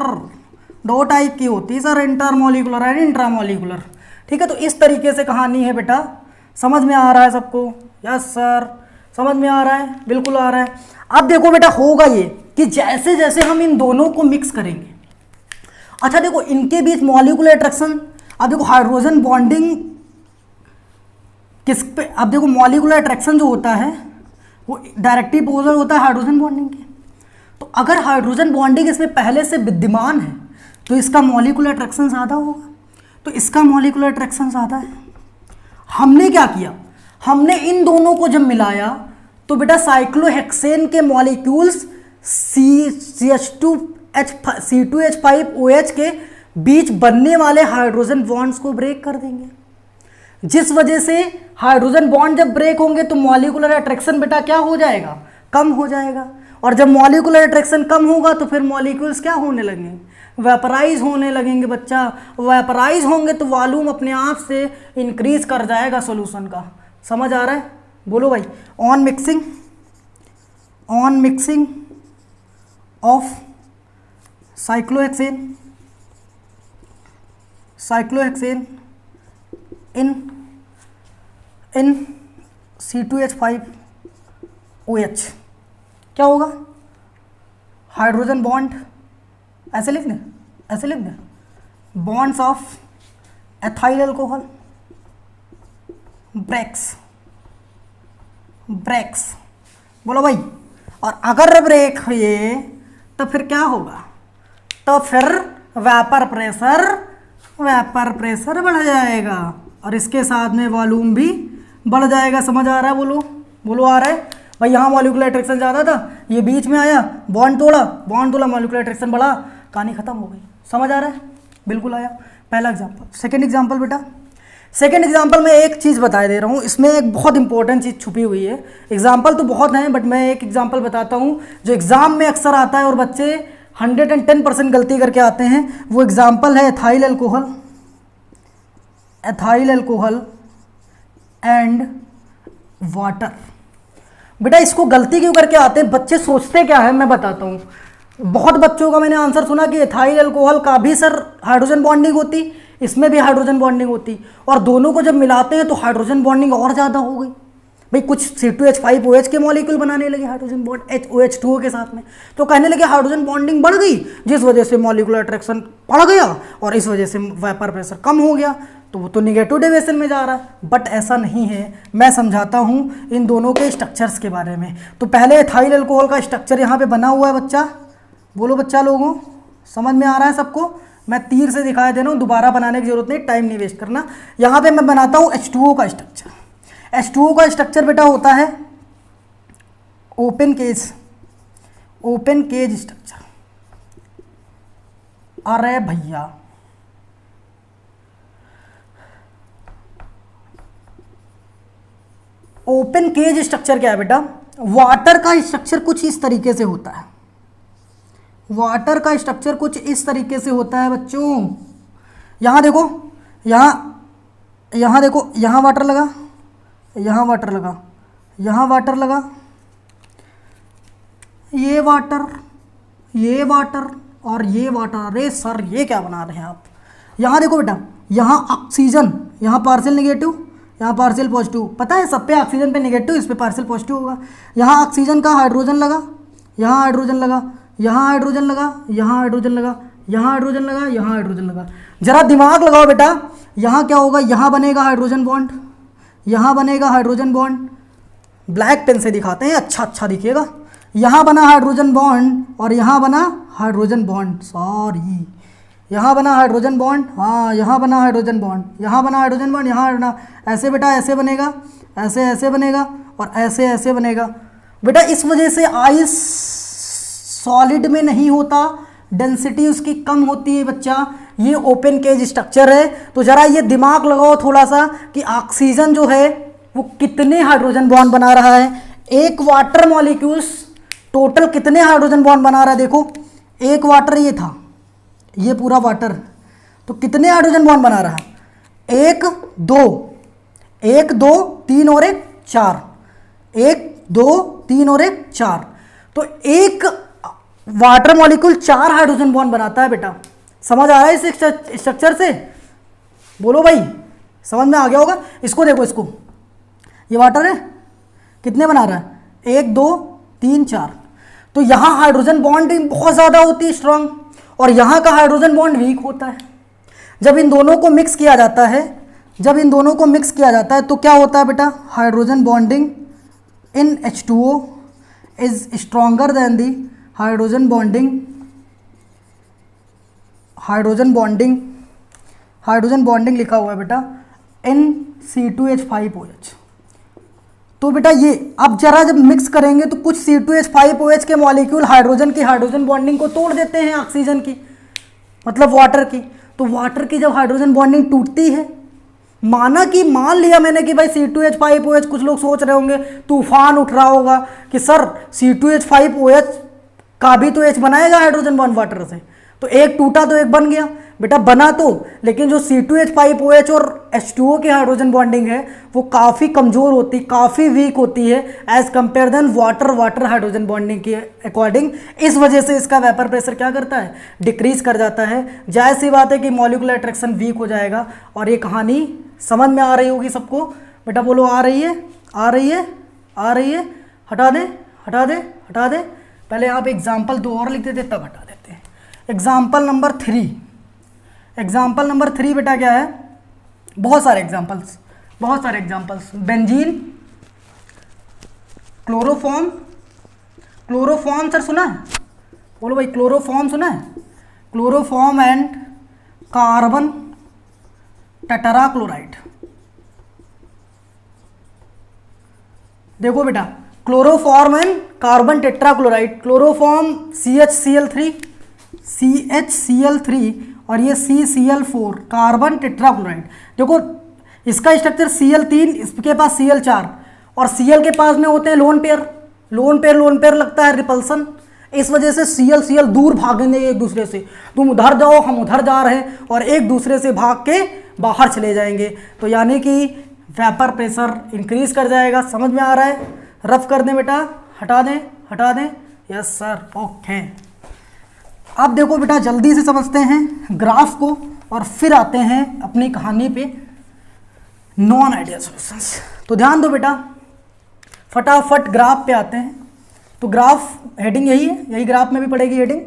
दो टाइप की होती है सर, इंटरमोलिकुलर एंड इंट्रामोलिकुलर। ठीक है, तो इस तरीके से कहानी है बेटा, समझ में आ रहा है सबको? यस सर, समझ में आ रहा है, बिल्कुल आ रहा है। अब देखो बेटा होगा ये कि जैसे जैसे हम इन दोनों को मिक्स करेंगे, अच्छा देखो इनके बीच मॉलिक्यूलर अट्रैक्शन, अब देखो हाइड्रोजन बॉन्डिंग किस पे, अब देखो मॉलिक्यूलर अट्रैक्शन जो होता है वो डायरेक्टली पोलर होता है हाइड्रोजन बॉन्डिंग के। तो अगर हाइड्रोजन बॉन्डिंग इसमें पहले से विद्यमान है तो इसका मॉलिक्यूलर अट्रैक्शन ज़्यादा होगा, तो इसका मॉलिक्यूलर अट्रैक्शन ज़्यादा है। हमने क्या किया, हमने इन दोनों को जब मिलाया तो बेटा साइक्लोहेक्सेन के मॉलिक्यूल्स C2H5OH के बीच बनने वाले हाइड्रोजन बॉन्ड्स को ब्रेक कर देंगे, जिस वजह से हाइड्रोजन बॉन्ड जब ब्रेक होंगे तो मॉलिक्यूलर अट्रैक्शन बेटा क्या हो जाएगा, कम हो जाएगा। और जब मॉलिक्यूलर अट्रैक्शन कम होगा तो फिर मॉलिक्यूल्स क्या होने लगेंगे, वेपराइज होने लगेंगे बच्चा। वेपराइज होंगे तो वॉल्यूम अपने आप से इंक्रीज कर जाएगा सॉल्यूशन का। समझ आ रहा है? बोलो भाई। On mixing of cyclohexane in C2H5OH क्या होगा, हाइड्रोजन बॉन्ड, ऐसे लिख दें, ऐसे लिख दें, bonds of ethyl alcohol breaks. बोलो भाई। और अगर ब्रेक हुए तो फिर क्या होगा, तो फिर वेपर प्रेशर बढ़ जाएगा और इसके साथ में वॉल्यूम भी बढ़ जाएगा। समझ आ रहा है? बोलो आ रहा है भाई। यहाँ मॉलिक्यूलर अट्रैक्शन ज़्यादा था, ये बीच में आया, बॉन्ड तोड़ा, मॉलिक्यूलर अट्रैक्शन बढ़ा, कहानी खत्म हो गई। समझ आ रहा है? बिल्कुल आया। पहला एग्जाम्पल। सेकेंड एग्जाम्पल बेटा, सेकेंड एग्जाम्पल में एक चीज़ बता दे रहा हूँ, इसमें एक बहुत इंपॉर्टेंट चीज़ छुपी हुई है। एग्जाम्पल तो बहुत हैं बट मैं एक एग्जाम्पल बताता हूँ जो एग्ज़ाम में अक्सर आता है और बच्चे 110% गलती करके आते हैं। वो एग्जाम्पल है एथाइल अल्कोहल एंड वाटर। बेटा इसको गलती क्यों करके आते हैं, बच्चे सोचते क्या है मैं बताता हूँ। बहुत बच्चों का मैंने आंसर सुना कि एथाइल अल्कोहल का भी सर हाइड्रोजन बॉन्डिंग होती, इसमें भी हाइड्रोजन बॉन्डिंग होती, और दोनों को जब मिलाते हैं तो हाइड्रोजन बॉन्डिंग और ज़्यादा हो गई। भाई कुछ C2H5OH के मॉलिक्यूल बनाने लगे हाइड्रोजन बॉन्ड OH2O के साथ में, तो कहने लगे हाइड्रोजन बॉन्डिंग बढ़ गई, जिस वजह से मॉलिक्यूलर अट्रैक्शन बढ़ गया और इस वजह से वेपर प्रेशर कम हो गया, तो वो तो निगेटिव डेविएशन में जा रहा है। बट ऐसा नहीं है, मैं समझाता हूँ इन दोनों के स्ट्रक्चर्स के बारे में। तो पहले एथाइल अल्कोहल का स्ट्रक्चर यहाँ पे बना हुआ है बच्चा, बोलो बच्चा लोगों, समझ में आ रहा है सबको? मैं तीर से दिखाई दे रहा हूँ, दोबारा बनाने की जरूरत नहीं, टाइम नहीं वेस्ट करना। यहाँ पे मैं बनाता हूँ H2O का स्ट्रक्चर। H2O का स्ट्रक्चर बेटा होता है ओपन केज स्ट्रक्चर। अरे भैया ओपन केज स्ट्रक्चर क्या है बेटा, वाटर का स्ट्रक्चर कुछ इस तरीके से होता है। वाटर का स्ट्रक्चर कुछ इस तरीके से होता है बच्चों। यहाँ देखो, यहाँ देखो, यहाँ वाटर लगा, यहाँ वाटर लगा, यहाँ वाटर लगा, ये वाटर, ये वाटर और ये वाटर। अरे सर ये क्या बना रहे हैं आप? यहाँ देखो बेटा, यहाँ ऑक्सीजन, यहाँ पार्शियल नेगेटिव, यहाँ पार्शियल पॉजिटिव। पता है सब पे ऑक्सीजन पे नेगेटिव, इस पे पार्शियल पॉजिटिव होगा। यहाँ ऑक्सीजन का हाइड्रोजन लगा, यहाँ हाइड्रोजन लगा, यहाँ हाइड्रोजन लगा, यहाँ हाइड्रोजन लगा, यहाँ हाइड्रोजन लगा, यहाँ हाइड्रोजन लगा। जरा दिमाग लगाओ बेटा, यहाँ क्या होगा? यहाँ बनेगा हाइड्रोजन बॉन्ड, यहाँ बनेगा हाइड्रोजन बॉन्ड। ब्लैक पेन से दिखाते हैं, अच्छा अच्छा दिखेगा। यहाँ बना हाइड्रोजन बॉन्ड और यहाँ बना हाइड्रोजन बॉन्ड, सॉरी यहाँ बना हाइड्रोजन बॉन्ड, हाँ यहाँ बना हाइड्रोजन बॉन्ड, यहाँ बना हाइड्रोजन बॉन्ड, यहाँ बना। ऐसे बेटा ऐसे बनेगा, ऐसे ऐसे बनेगा और ऐसे ऐसे बनेगा। बेटा इस वजह से आइस सॉलिड में नहीं होता, डेंसिटी उसकी कम होती है बच्चा। ये ओपन केज स्ट्रक्चर है। तो ज़रा ये दिमाग लगाओ थोड़ा सा कि ऑक्सीजन जो है वो कितने हाइड्रोजन बॉन्ड बना रहा है। एक वाटर मॉलिक्यूल्स टोटल कितने हाइड्रोजन बॉन्ड बना रहा है? देखो एक वाटर ये था, ये पूरा वाटर, तो कितने हाइड्रोजन बॉन्ड बना रहा है? एक दो तीन और एक चार, एक दो तीन और एक चार। तो एक वाटर मॉलिक्यूल 4 हाइड्रोजन बॉन्ड बनाता है बेटा। समझ आ रहा है इस स्ट्रक्चर से? बोलो भाई, समझ में आ गया होगा। इसको देखो, इसको, ये वाटर है, कितने बना रहा है? 1 2 3 4। तो यहाँ हाइड्रोजन बॉन्डिंग बहुत ज़्यादा होती है, स्ट्रांग, और यहाँ का हाइड्रोजन बॉन्ड वीक होता है। जब इन दोनों को मिक्स किया जाता है, जब इन दोनों को मिक्स किया जाता है तो क्या होता है बेटा? Hydrogen bonding in H2O is stronger than the hydrogen bonding, hydrogen bonding लिखा हुआ है बेटा इन C2H5OH। तो बेटा ये अब जरा जब मिक्स करेंगे तो कुछ C2H5OH के मॉलिक्यूल हाइड्रोजन की हाइड्रोजन बॉन्डिंग को तोड़ देते हैं ऑक्सीजन की, मतलब वाटर की। तो वाटर की जब हाइड्रोजन बॉन्डिंग टूटती है, मान लिया मैंने कि भाई C2H5OH, कुछ लोग सोच रहे होंगे तूफान उठ रहा होगा कि सर C2H5OH का भी तो H बनाएगा हाइड्रोजन बॉन्ड वाटर से, तो एक टूटा तो एक बन गया। बेटा बना तो, लेकिन जो C2H5OH और H2O की हाइड्रोजन बॉन्डिंग है वो काफ़ी कमज़ोर होती, काफ़ी वीक होती है as compare then water hydrogen bonding के अकॉर्डिंग। इस वजह से इसका वेपर प्रेशर क्या करता है? डिक्रीज कर जाता है। जायज़ सी बात है कि मॉलिक्यूलर अट्रैक्शन वीक हो जाएगा। और ये कहानी समझ में आ रही होगी सबको? बेटा बोलो, आ रही है, आ रही है, आ रही है? हटा दे, हटा दे, हटा दे। पहले आप एग्जाम्पल 2 और लिख देते तब हटा देते हैं। एग्जाम्पल नंबर 3, एग्जाम्पल नंबर 3 बेटा क्या है? बहुत सारे एग्जाम्पल्स, बहुत सारे examples. Benzene, chloroform, chloroform sir सुना है? बोलो भाई, क्लोरोफॉर्म सुना है? Chloroform and carbon tetrachloride. देखो बेटा, chloroform and carbon tetrachloride. Chloroform CHCl3 और ये CCl4, कार्बन टेट्राक्लोराइड। देखो इसका स्ट्रक्चर Cl3, इसके पास Cl4, और Cl के पास में होते हैं लोन पेयर, लोन पेयर लगता है रिपल्सन। इस वजह से Cl दूर भागेंगे एक दूसरे से। तुम उधर जाओ, हम उधर जा रहे हैं, और एक दूसरे से भाग के बाहर चले जाएंगे। तो यानी कि वेपर प्रेशर इंक्रीज कर जाएगा। समझ में आ रहा है? रफ कर दें बेटा, हटा दें, हटा दें। Yes sir, okay. अब देखो बेटा, जल्दी से समझते हैं ग्राफ को और फिर आते हैं अपनी कहानी पे, नॉन आइडियल सॉल्यूशंस। तो ध्यान दो बेटा, फटाफट ग्राफ पे आते हैं। तो ग्राफ हेडिंग यही है, यही ग्राफ में भी पड़ेगी हेडिंग।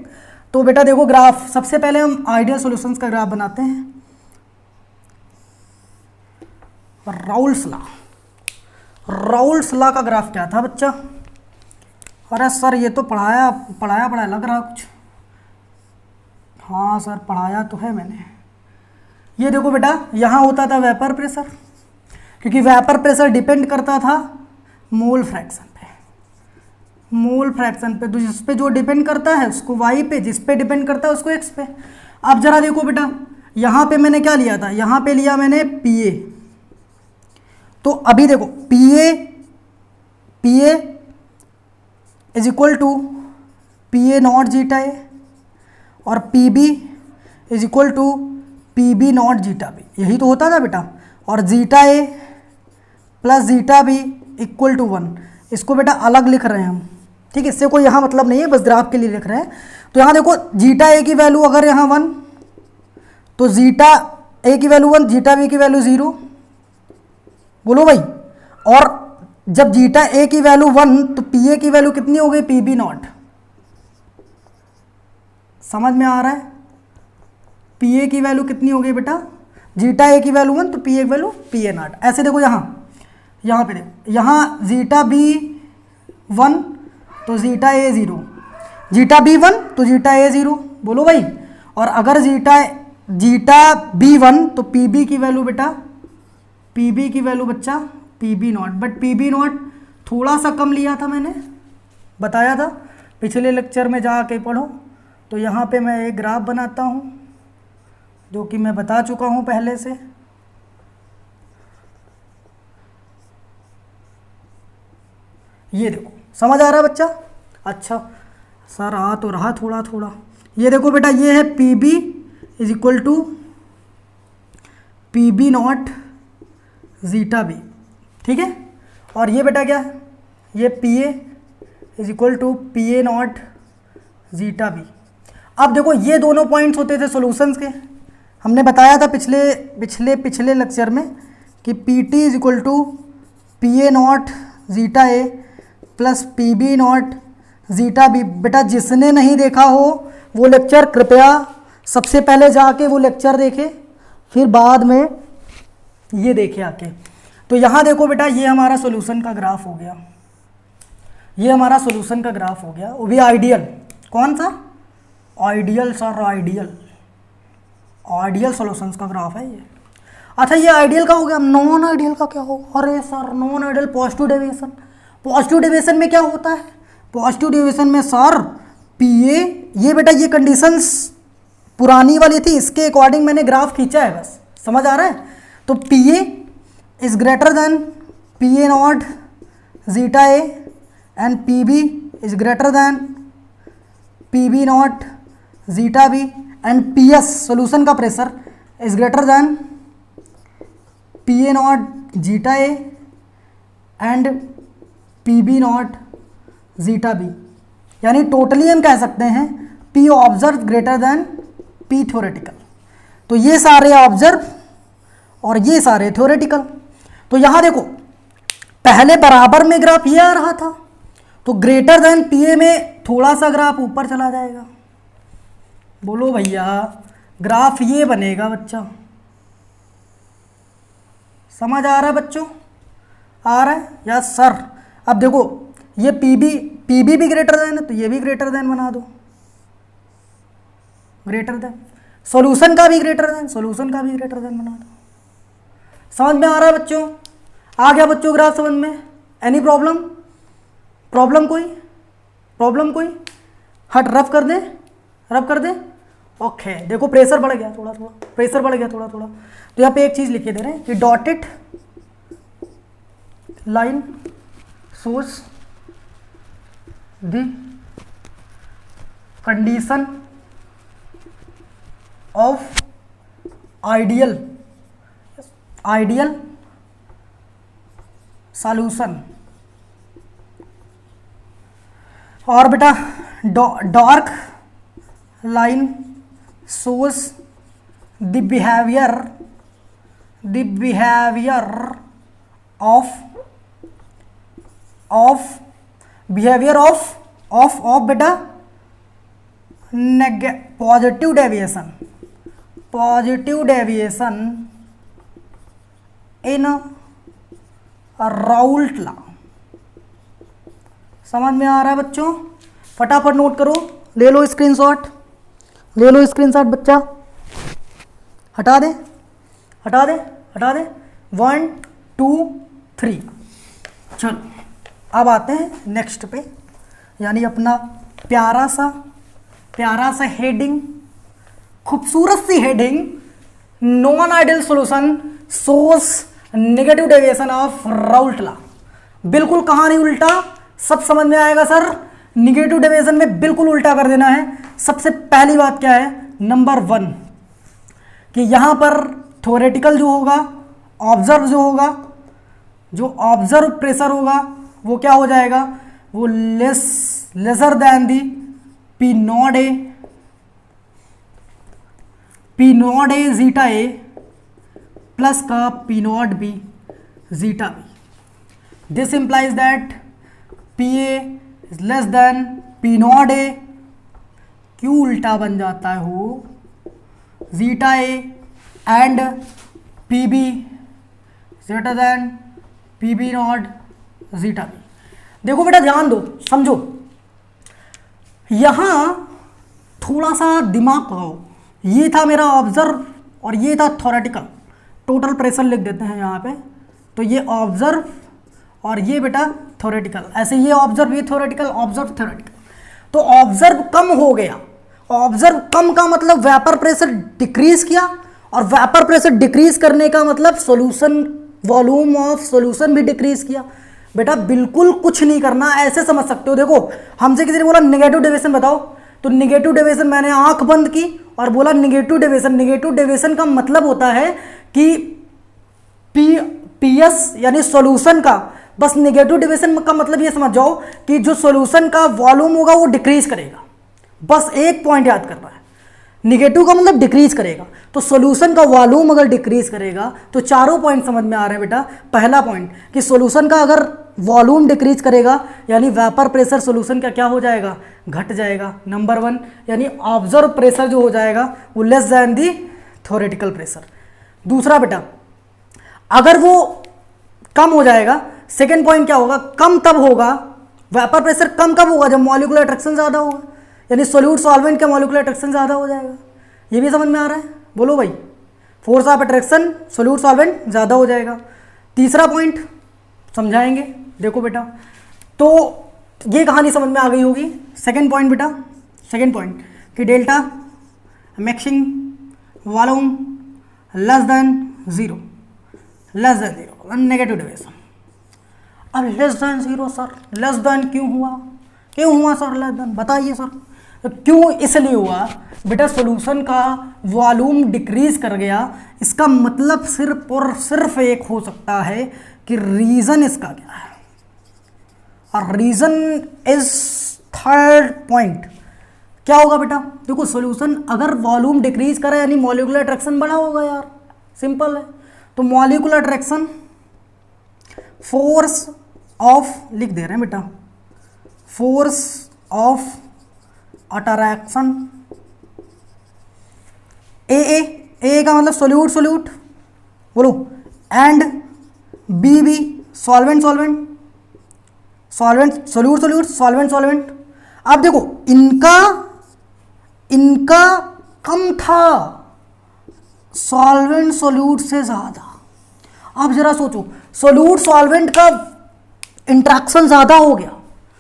तो बेटा देखो ग्राफ, सबसे पहले हम आइडियल सॉल्यूशंस का ग्राफ बनाते हैं। राउल्स लॉ का ग्राफ क्या था बच्चा? अरे सर ये तो पढ़ाया लग रहा कुछ। हाँ सर पढ़ाया तो है मैंने। ये देखो बेटा, यहाँ होता था वेपर प्रेशर, क्योंकि वेपर प्रेशर डिपेंड करता था मोल फ्रैक्शन पे। मोल फ्रैक्शन पे, तो जिस पे जो डिपेंड करता है उसको y पे, जिस पे डिपेंड करता है उसको x पे। अब जरा देखो बेटा, यहाँ पे मैंने क्या लिया था? यहाँ पे लिया मैंने PA। तो अभी देखो PA is equal to PA naught zeta A, और PB is equal to PB naught zeta B. यही तो होता था बेटा। और zeta A plus zeta B equal to 1। इसको बेटा अलग लिख रहे हैं हम, ठीक है, इससे कोई यहाँ मतलब नहीं है, बस ग्राफ के लिए लिख रहे हैं। तो यहाँ देखो जीटा ए की वैल्यू अगर यहाँ 1 तो जीटा ए की वैल्यू 1, जीटा बी की वैल्यू 0, बोलो भाई। और जब जीटा ए की वैल्यू 1 तो पी ए की वैल्यू कितनी हो गई, पी बी नॉट। समझ में आ रहा है? पी ए की वैल्यू कितनी हो गई बेटा, जीटा ए की वैल्यू 1 तो पी ए की वैल्यू पी ए नॉट। ऐसे देखो यहाँ पे देखो, यहाँ जीटा बी 1 तो जीटा ए 0, जीटा बी 1 तो जीटा ए 0, बोलो भाई। और अगर जीटा बी 1 तो पी बी की वैल्यू बेटा, पी बी की वैल्यू बच्चा P B not. But P B not थोड़ा सा कम लिया था, मैंने बताया था पिछले लेक्चर में, जाके पढ़ो। तो यहाँ पे मैं एक ग्राफ बनाता हूँ जो कि मैं बता चुका हूँ पहले से। ये देखो, समझ आ रहा है बच्चा? अच्छा सर आ तो रहा थोड़ा थोड़ा। ये देखो बेटा, ये है P B is equal to P B not zeta B, ठीक है। और ये बेटा क्या है, ये P A is equal to P A not zeta B. अब देखो ये दोनों पॉइंट्स होते थे सॉल्यूशंस के। हमने बताया था पिछले लेक्चर में कि P T is equal to P A not zeta A plus P B not zeta B. बेटा जिसने नहीं देखा हो वो लेक्चर कृपया सबसे पहले जाके वो लेक्चर देखे, फिर बाद में ये देखे आके। तो यहाँ देखो बेटा, ये हमारा सॉल्यूशन का ग्राफ हो गया, ये हमारा सॉल्यूशन का ग्राफ हो गया, वो भी आइडियल। कौन सा? आइडियल सर, आइडियल सॉल्यूशंस का ग्राफ है ये। अच्छा ये आइडियल का हो गया, नॉन आइडियल का क्या होगा? अरे sir non ideal positive deviation. Positive deviation में क्या होता है? पॉजिटिव डेविएशन में सर पी ए, ये बेटा ये कंडीशंस पुरानी वाली थी, इसके अकॉर्डिंग मैंने ग्राफ खींचा है, बस समझ आ रहा है? तो P A is greater than P A not zeta A and P B is greater than P B not zeta B and P S solution का pressure is greater than P A not zeta A and P B not zeta B. यानी totally हम कह सकते हैं P observe greater than P theoretical. तो ये सारे observe और ये सारे थ्योरेटिकल। तो यहाँ देखो पहले बराबर में ग्राफ ये आ रहा था, तो ग्रेटर देन पी ए में थोड़ा सा ग्राफ ऊपर चला जाएगा। बोलो भैया, ग्राफ ये बनेगा बच्चा। समझ आ रहा है बच्चों? आ रहा है? Yes sir. अब देखो ये पी बी भी ग्रेटर देन है, तो ये भी ग्रेटर देन बना दो, ग्रेटर देन। सॉल्यूशन का भी ग्रेटर देन, सॉल्यूशन का भी ग्रेटर देन बना दो। समझ में आ रहा है बच्चों? आ गया बच्चों ग्राफ समझ में? Any problem? प्रॉब्लम कोई? हट, रफ कर दें। ओके देखो प्रेशर बढ़ गया थोड़ा थोड़ा। तो यहाँ पे एक चीज़ लिखे दे रहे हैं कि dotted line shows the condition of ideal solution। और बेटा dark line shows the behavior of बेटा पॉजिटिव डेविएशन इन राउल्ट लॉ। समझ में आ रहा है बच्चों? फटाफट नोट करो, ले लो स्क्रीनशॉट बच्चा। हटा दे 1 2 3। चलो अब आते हैं नेक्स्ट पे, यानी अपना प्यारा सा हेडिंग, खूबसूरत सी हेडिंग, नॉन आइडियल सॉल्यूशन सोर्स negative deviation of Raoult law. बिल्कुल कहानी उल्टा, सब समझ में आएगा सर। नेगेटिव डेविएशन में बिल्कुल उल्टा कर देना है। सबसे पहली बात क्या है, नंबर 1 कि यहाँ पर थ्योरेटिकल जो होगा, जो ऑब्जर्व प्रेशर होगा वो क्या हो जाएगा, वो less lesser than the P not A, P not A zeta A plus का P naught B zeta B. This implies that P A is less than P not A, क्यों उल्टा बन जाता है हो, zeta A and P B greater than P B not zeta B. देखो बेटा ध्यान दो, समझो, यहां थोड़ा सा दिमाग लगाओ। ये था मेरा ऑब्जर्व और ये था थ्योरेटिकल। टोटल प्रेशर लिख देते हैं यहाँ पे, तो ये ऑब्जर्व और ये बेटा थ्योरेटिकल, ऐसे ये ऑब्जर्व ये थ्योरेटिकल, ऑब्जर्व थ्योरेटिकल। तो ऑब्जर्व कम हो गया, ऑब्जर्व कम का मतलब वेपर प्रेशर डिक्रीज किया, और वेपर प्रेशर डिक्रीज करने का मतलब सॉल्यूशन वॉल्यूम ऑफ सॉल्यूशन भी डिक्रीज किया। बेटा बिल्कुल कुछ नहीं करना, ऐसे समझ सकते हो। देखो हमसे किसी ने बोला नेगेटिव डेविएशन बताओ, तो नेगेटिव डेविएशन मैंने आंख बंद की और बोला नेगेटिव डेविएशन। नेगेटिव डेविएशन का मतलब होता है कि पीएस यानी सॉल्यूशन का, बस नेगेटिव डेविएशन का मतलब ये समझ जाओ कि जो सॉल्यूशन का वॉल्यूम होगा वो डिक्रीज करेगा। बस एक पॉइंट याद करना है, निगेटिव का मतलब डिक्रीज करेगा, तो सॉल्यूशन का वॉल्यूम अगर डिक्रीज करेगा तो चारों पॉइंट समझ में आ रहे हैं बेटा। पहला पॉइंट कि सॉल्यूशन का अगर वॉल्यूम डिक्रीज करेगा यानी वेपर प्रेशर सॉल्यूशन का क्या हो जाएगा, घट जाएगा। नंबर 1 यानी ऑब्जर्व प्रेशर जो हो जाएगा वो लेस देन दी थ्योरेटिकल प्रेशर। दूसरा बेटा अगर वो कम हो जाएगा, सेकेंड पॉइंट क्या होगा, कम तब होगा, वेपर प्रेशर कम कब होगा, जब मॉलिक्यूलर अट्रैक्शन ज़्यादा होगा, यानी सोल्यूट सॉल्वेंट का मॉलिक्यूलर अट्रैक्शन ज़्यादा हो जाएगा। ये भी समझ में आ रहा है, बोलो भाई, force of attraction solute solvent ज़्यादा हो जाएगा। तीसरा पॉइंट समझाएंगे, देखो बेटा, तो ये कहानी समझ में आ गई होगी। सेकेंड पॉइंट बेटा, सेकेंड पॉइंट कि delta mixing volume less than zero, less than zero, negative deviation. अब less than zero sir, less than क्यों हुआ, क्यों हुआ सर लेस देन, बताइए सर। तो क्यों इसलिए हुआ बेटा, सॉल्यूशन का वॉल्यूम डिक्रीज कर गया। इसका मतलब सिर्फ और सिर्फ एक हो सकता है कि रीजन इसका क्या है, और रीजन इज थर्ड पॉइंट। क्या होगा बेटा, देखो सॉल्यूशन अगर वॉल्यूम डिक्रीज करे यानी मॉलिक्यूलर अट्रैक्शन बड़ा होगा यार, सिंपल है। तो मॉलिक्यूलर अट्रैक्शन फोर्स ऑफ, लिख दे रहे हैं बेटा, फोर्स ऑफ अट्रैक्शन ए का मतलब सोल्यूट सोल्यूट, बोलो, and B solvent solvent, solvent solute solute, solvent solvent. अब देखो इनका कम था सॉल्वेंट सोल्यूट से ज़्यादा। अब जरा सोचो, सोल्यूट सॉल्वेंट का इंट्रैक्शन ज़्यादा हो गया,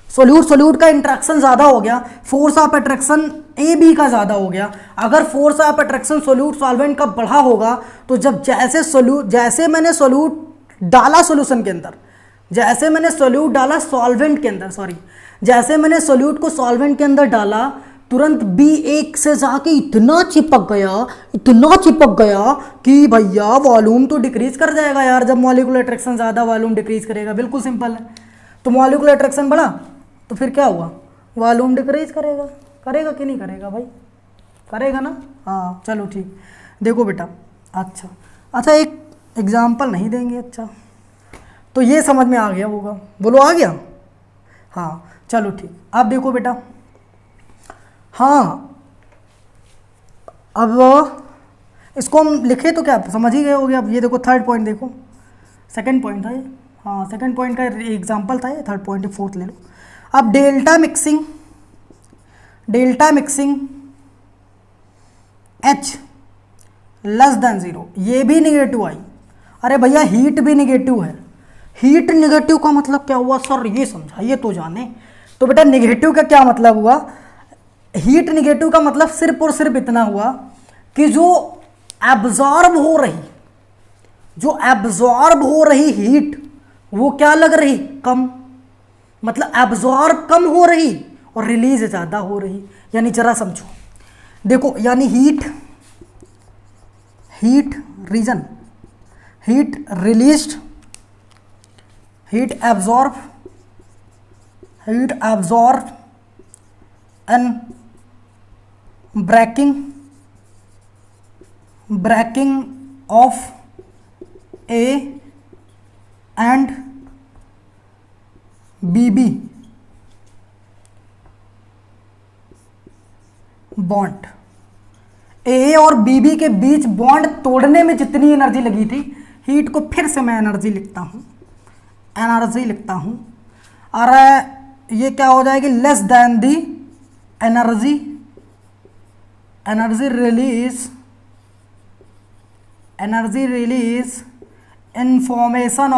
सोल्यूट सोल्यूट का इंट्रैक्शन ज़्यादा हो गया, force of attraction A B का ज़्यादा हो गया। अगर force of attraction solute solvent का बढ़ा होगा तो जब जैसे मैंने सोल्यूट डाला सॉल्यूशन के अंदर, जैसे मैंने सोल्यूट डाला सॉल्वेंट के अंदर, सॉरी, जैसे मैंने सोल्यूट को सॉल्वेंट के अंदर डाला, तुरंत बी एक से जाके इतना चिपक गया कि भैया वॉल्यूम तो डिक्रीज कर जाएगा यार, जब मॉलिक्यूलर अट्रैक्शन ज़्यादा वॉल्यूम डिक्रीज करेगा, बिल्कुल सिंपल है। तो मॉलिक्यूलर अट्रैक्शन बढ़ा तो फिर क्या हुआ, वॉल्यूम डिक्रीज करेगा, करेगा कि नहीं करेगा भाई, करेगा ना। हाँ चलो ठीक, देखो बेटा, अच्छा एक एग्जाम्पल नहीं देंगे, अच्छा तो ये समझ में आ गया होगा, बोलो आ गया, हाँ चलो ठीक। अब देखो बेटा, हाँ अब इसको हम लिखे तो क्या समझ ही गए होगे। अब ये देखो थर्ड पॉइंट, देखो सेकंड पॉइंट था ये, हाँ सेकंड पॉइंट का एग्जांपल था ये, थर्ड पॉइंट फोर्थ ले लो। अब delta mixing H less than zero, ये भी निगेटिव आई। अरे भैया हीट भी निगेटिव है, हीट निगेटिव का मतलब क्या हुआ सर, ये समझाइए तो जाने। तो बेटा निगेटिव का क्या मतलब हुआ, हीट निगेटिव का मतलब सिर्फ और सिर्फ इतना हुआ कि जो एब्जॉर्ब हो रही हीट वो क्या लग रही, कम, मतलब एब्जॉर्ब कम हो रही और रिलीज ज़्यादा हो रही। यानी जरा समझो, देखो यानी heat reason, heat released, heat absorb in breaking of A and B B bond. ए और बीबी के बीच बॉन्ड तोड़ने में जितनी एनर्जी लगी थी, हीट को फिर से मैं एनर्जी लिखता हूं और ये क्या हो जाएगी, less than the energy release in formation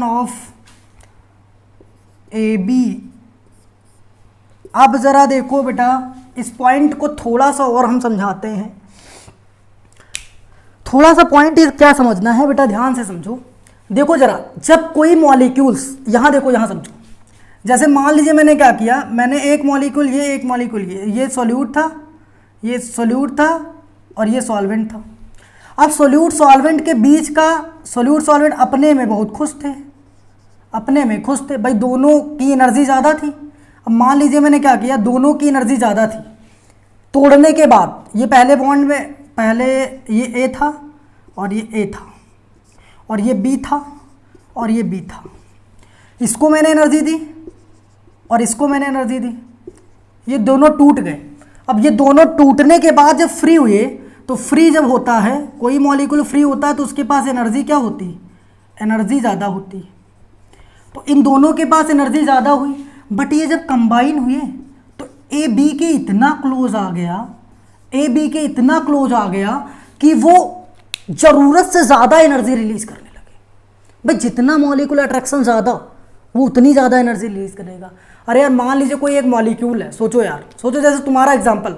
of A B. अब जरा देखो बेटा, इस पॉइंट को थोड़ा सा और हम समझाते हैं। थोड़ा सा पॉइंट क्या समझना है बेटा, ध्यान से समझो। देखो जरा, जब कोई मॉलिक्यूल्स, यहाँ देखो, यहाँ समझो। जैसे मान लीजिए मैंने क्या किया, मैंने एक मॉलिक्यूल ये सॉल्यूट था और ये सॉल्वेंट था। अब सॉल्यूट सॉल्वेंट के बीच का, सॉल्यूट सॉल्वेंट अपने में बहुत खुश थे भाई, दोनों की एनर्जी ज़्यादा थी। अब मान लीजिए मैंने क्या किया, दोनों की एनर्जी ज़्यादा थी। तोड़ने के बाद ये पहले बॉन्ड में, पहले ये ए था और ये ए था और ये बी था और ये बी था। इसको मैंने एनर्जी दी और इसको मैंने एनर्जी दी, ये दोनों टूट गए। अब ये दोनों टूटने के बाद जब फ्री हुए, तो फ्री जब होता है, कोई मॉलिक्यूल फ्री होता है तो उसके पास एनर्जी क्या होती, एनर्जी ज़्यादा होती। तो इन दोनों के पास एनर्जी ज़्यादा हुई, बट ये जब कंबाइन हुए तो ए बी के इतना क्लोज आ गया कि वो ज़रूरत से ज़्यादा एनर्जी रिलीज करने लगे। भाई जितना मॉलिक्यूलर अट्रैक्शन ज़्यादा, वो उतनी ज़्यादा एनर्जी रिलीज करेगा। अरे यार मान लीजिए कोई एक मॉलिक्यूल है, सोचो जैसे तुम्हारा एग्जाम्पल,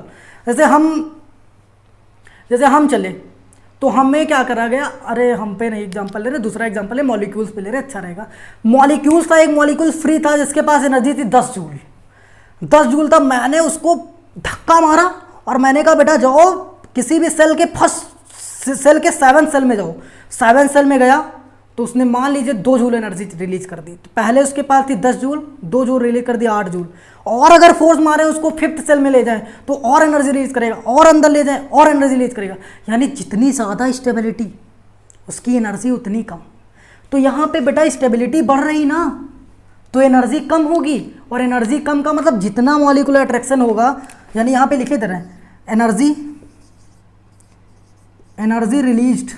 जैसे हम चले तो हमें क्या करा गया, अरे हम पे नहीं एग्जाम्पल ले रहे, दूसरा एग्जाम्पल है, मॉलिक्यूल्स पे ले रहे, अच्छा रहेगा। मॉलिक्यूल्स का एक मॉलिक्यूल फ्री था जिसके पास एनर्जी थी 10 जूल था। मैंने उसको धक्का मारा और मैंने कहा बेटा जाओ किसी भी सेल के फर्स्ट सेल के 7 सेल में जाओ। 7 सेल में गया तो उसने मान लीजिए 2 जूल एनर्जी रिलीज कर दी। तो पहले उसके पास थी 10 जूल, 2 जूल रिलीज कर दिया 8 जूल। और अगर फोर्स मारे उसको 5th सेल में ले जाए तो और एनर्जी रिलीज करेगा, और अंदर ले जाए और एनर्जी रिलीज करेगा। यानी जितनी ज़्यादा स्टेबिलिटी उसकी एनर्जी उतनी कम। तो यहाँ पे बेटा स्टेबिलिटी बढ़ रही ना, तो एनर्जी कम होगी, और एनर्जी कम का मतलब जितना मॉलिक्यूलर अट्रैक्शन होगा, यानी यहाँ पे लिखे दे रहे हैं energy released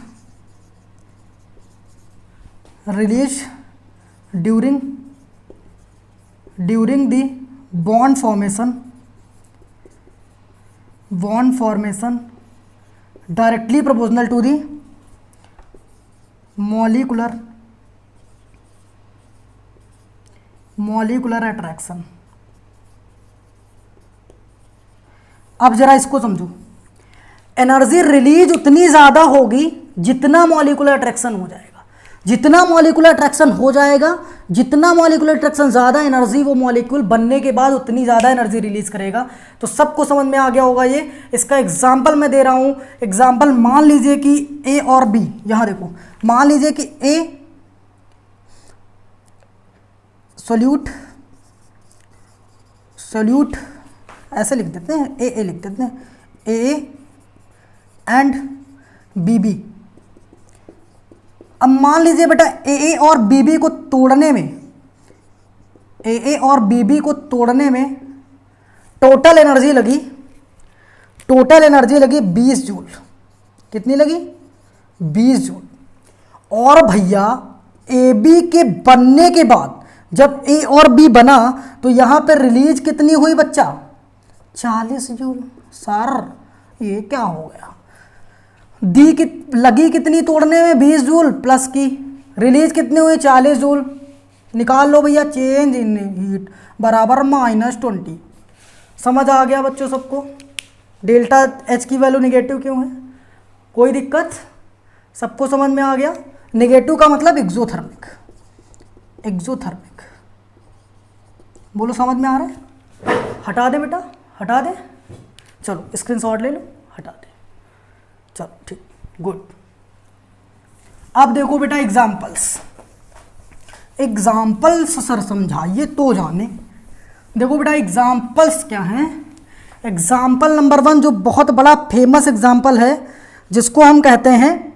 during the bond formation directly proportional to the molecular attraction. अब जरा इसको समझो, एनर्जी रिलीज उतनी ज़्यादा होगी जितना मॉलिक्यूलर अट्रैक्शन हो जाएगा। जितना मॉलिक्यूलर अट्रैक्शन ज़्यादा एनर्जी वो मॉलिक्यूल बनने के बाद उतनी ज़्यादा एनर्जी रिलीज करेगा। तो सबको समझ में आ गया होगा ये। इसका एग्जाम्पल मैं दे रहा हूँ। एग्जाम्पल मान लीजिए कि ए और बी, यहाँ देखो, मान लीजिए कि ए सोल्यूट ऐसे लिख देते हैं, ए लिख देते हैं, ए एंड बी बी। अब मान लीजिए बेटा ए और बीबी को तोड़ने में टोटल एनर्जी लगी 20 जूल। कितनी लगी? 20 जूल। और भैया ए बी के बनने के बाद जब ए और बी बना तो यहाँ पे रिलीज कितनी हुई बच्चा? 40 जूल। सर ये क्या हो गया? लगी कितनी तोड़ने में? 20 जूल प्लस की रिलीज कितनी हुई? 40 जूल। निकाल लो भैया, चेंज इन हीट बराबर -20। समझ आ गया बच्चों सबको? डेल्टा एच की वैल्यू निगेटिव क्यों है? कोई दिक्कत? सबको समझ में आ गया? निगेटिव का मतलब एक्सोथर्मिक। बोलो समझ में आ रहा है? हटा दे बेटा, हटा दे। चलो स्क्रीनशॉट ले लो, हटा दे। चलो ठीक, गुड। अब देखो बेटा एग्जाम्पल्स सर समझाइए तो जाने। देखो बेटा एग्जाम्पल्स क्या हैं। एग्जाम्पल नंबर 1 जो बहुत बड़ा फेमस एग्जाम्पल है, जिसको हम कहते हैं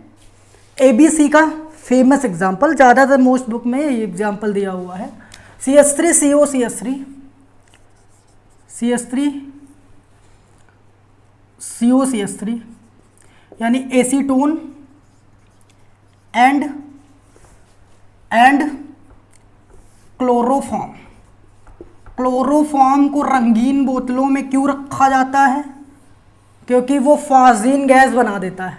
ABC का फेमस एग्जाम्पल, ज़्यादातर मोस्ट बुक में ये एग्जाम्पल दिया हुआ है। CH3 CO CH3 CH3 CO CH3 यानी एसीटोन एंड क्लोरोफॉर्म। क्लोरोफॉर्म को रंगीन बोतलों में क्यों रखा जाता है? क्योंकि वो फाजीन गैस बना देता है।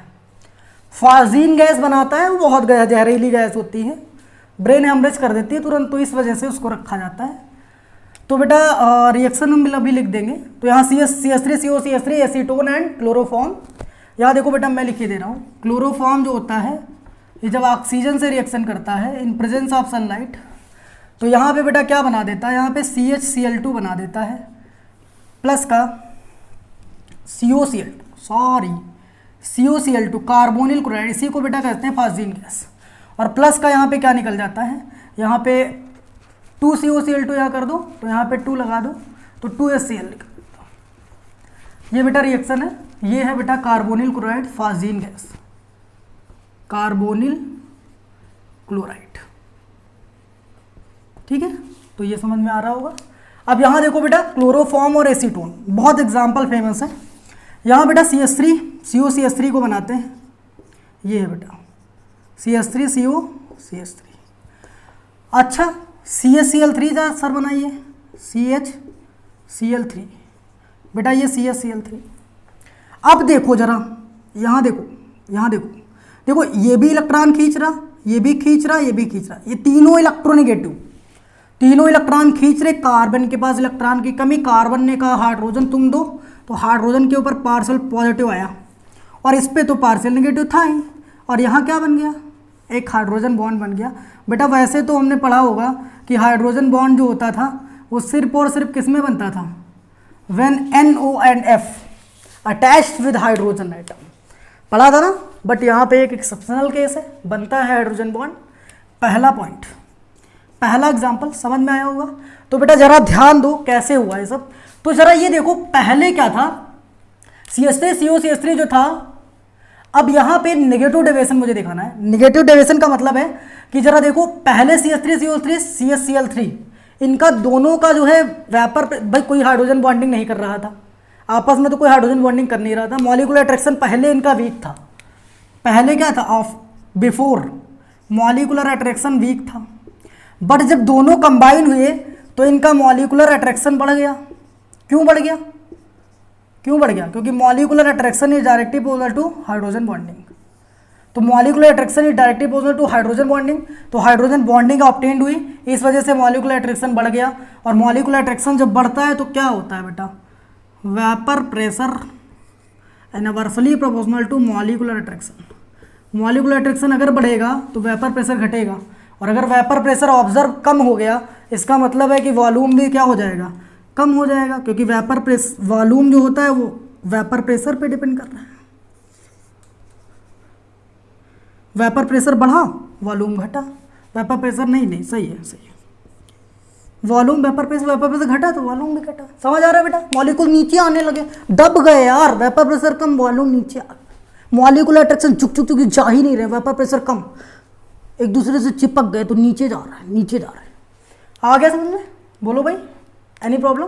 फाजीन गैस बनाता है, वो बहुत जहरीली गैस होती है, ब्रेन हेमरेज कर देती है तुरंत, तो इस वजह से उसको रखा जाता है। तो बेटा रिएक्शन हम अभी लिख देंगे। तो यहाँ CH3 CO CH3 acetone and chloroform. यहाँ देखो बेटा मैं लिख के दे रहा हूँ। क्लोरोफॉर्म जो होता है ये जब ऑक्सीजन से रिएक्शन करता है इन प्रेजेंस ऑफ सनलाइट, तो यहाँ पे बेटा क्या बना देता है, यहाँ पे CHCl2 बना देता है, प्लस का COCl2 कार्बोनिल क्लोराइड, इसी को बेटा कहते हैं फाजीन गैस। और प्लस का यहाँ पे क्या निकल जाता है, यहाँ पे 2 COCl2 यहाँ कर दो, तो यहाँ पे 2 लगा दो, तो 2HCl निकल देता। ये बेटा रिएक्शन है, ये है बेटा carbonyl chloride phosgene gas, carbonyl chloride. ठीक है, तो ये समझ में आ रहा होगा। अब यहाँ देखो बेटा क्लोरोफॉर्म और एसीटोन बहुत एग्जाम्पल फेमस है। यहाँ बेटा CH3 CO CH3 को बनाते हैं, ये है बेटा CH3 CO CH3। अच्छा CHCl3 जा सर बनाइए, CHCl3 बेटा, ये CHCl3। अब देखो जरा, यहाँ देखो, यहाँ देखो, देखो ये भी इलेक्ट्रॉन खींच रहा, ये भी खींच रहा, ये भी खींच रहा, ये तीनों इलेक्ट्रोनेगेटिव, तीनों इलेक्ट्रॉन खींच रहे। कार्बन के पास इलेक्ट्रॉन की कमी, कार्बन ने कहा हाइड्रोजन तुम दो, तो हाइड्रोजन के ऊपर पार्शियल पॉजिटिव आया और इस पे तो पार्शियल नेगेटिव था ही, और यहाँ क्या बन गया, एक हाइड्रोजन बॉन्ड बन गया। बेटा वैसे तो हमने पढ़ा होगा कि हाइड्रोजन बॉन्ड जो होता था वो सिर्फ और सिर्फ किस में बनता था, when NO and F attached with hydrogen atom, पढ़ा था ना। बट यहाँ पे एक एक्सेप्शनल केस है, बनता है हाइड्रोजन बॉन्ड। पहला पॉइंट, पहला एग्जाम्पल समझ में आया होगा। तो बेटा जरा ध्यान दो कैसे हुआ ये सब। तो जरा ये देखो, पहले क्या था, CH3 CO CH3 जो था, अब यहाँ पे नेगेटिव डेविएशन मुझे दिखाना है। नेगेटिव डेविएशन का मतलब है कि जरा देखो, पहले CH3 CO3 CHCl3 इनका दोनों का जो है वेपर, भाई कोई हाइड्रोजन बॉन्डिंग नहीं कर रहा था आपस में, तो कोई हाइड्रोजन बॉन्डिंग कर नहीं रहा था। मॉलिक्यूलर अट्रैक्शन पहले इनका वीक था, पहले क्या था, of before molecular attraction weak था। बट जब दोनों कंबाइन हुए तो इनका मॉलिक्यूलर अट्रैक्शन बढ़ गया। क्यों बढ़ गया, क्यों बढ़ गया? क्योंकि molecular attraction is directly proportional to hydrogen bonding. तो molecular attraction is directly proportional to hydrogen bonding, तो हाइड्रोजन बॉन्डिंग ऑब्टेन्ड हुई, इस वजह से मॉलिक्यूलर अट्रैक्शन बढ़ गया। और मॉलिक्यूलर अट्रैक्शन जब बढ़ता है तो क्या होता है बेटा, vapour pressure inversely proportional to molecular attraction. Molecular attraction अगर बढ़ेगा तो वेपर प्रेशर घटेगा, और अगर वेपर प्रेशर ऑब्जर्व कम हो गया, इसका मतलब है कि वॉल्यूम भी क्या हो जाएगा, कम हो जाएगा, क्योंकि वेपर वॉल्यूम जो होता है वो वेपर प्रेशर पे डिपेंड कर रहा है। वेपर प्रेशर बढ़ा, वॉल्यूम घटा, वेपर प्रेशर नहीं सही है, सही है। वॉल्यूम वेपर प्रेशर घटा तो वॉल्यूम भी घटा। समझ आ रहा है बेटा? मॉलिक्यूल नीचे आने लगे, दब गए यार, वेपर प्रेशर कम, वॉल्यूम नीचे आ गया। मॉलिक्यूलर अट्रैक्शन चुक चुक चुक जा ही नहीं रहे, वेपर प्रेशर कम, एक दूसरे से चिपक गए तो नीचे जा रहा है, नीचे जा रहा है। आ गया समझ में? बोलो भाई, एनी प्रॉब्लम?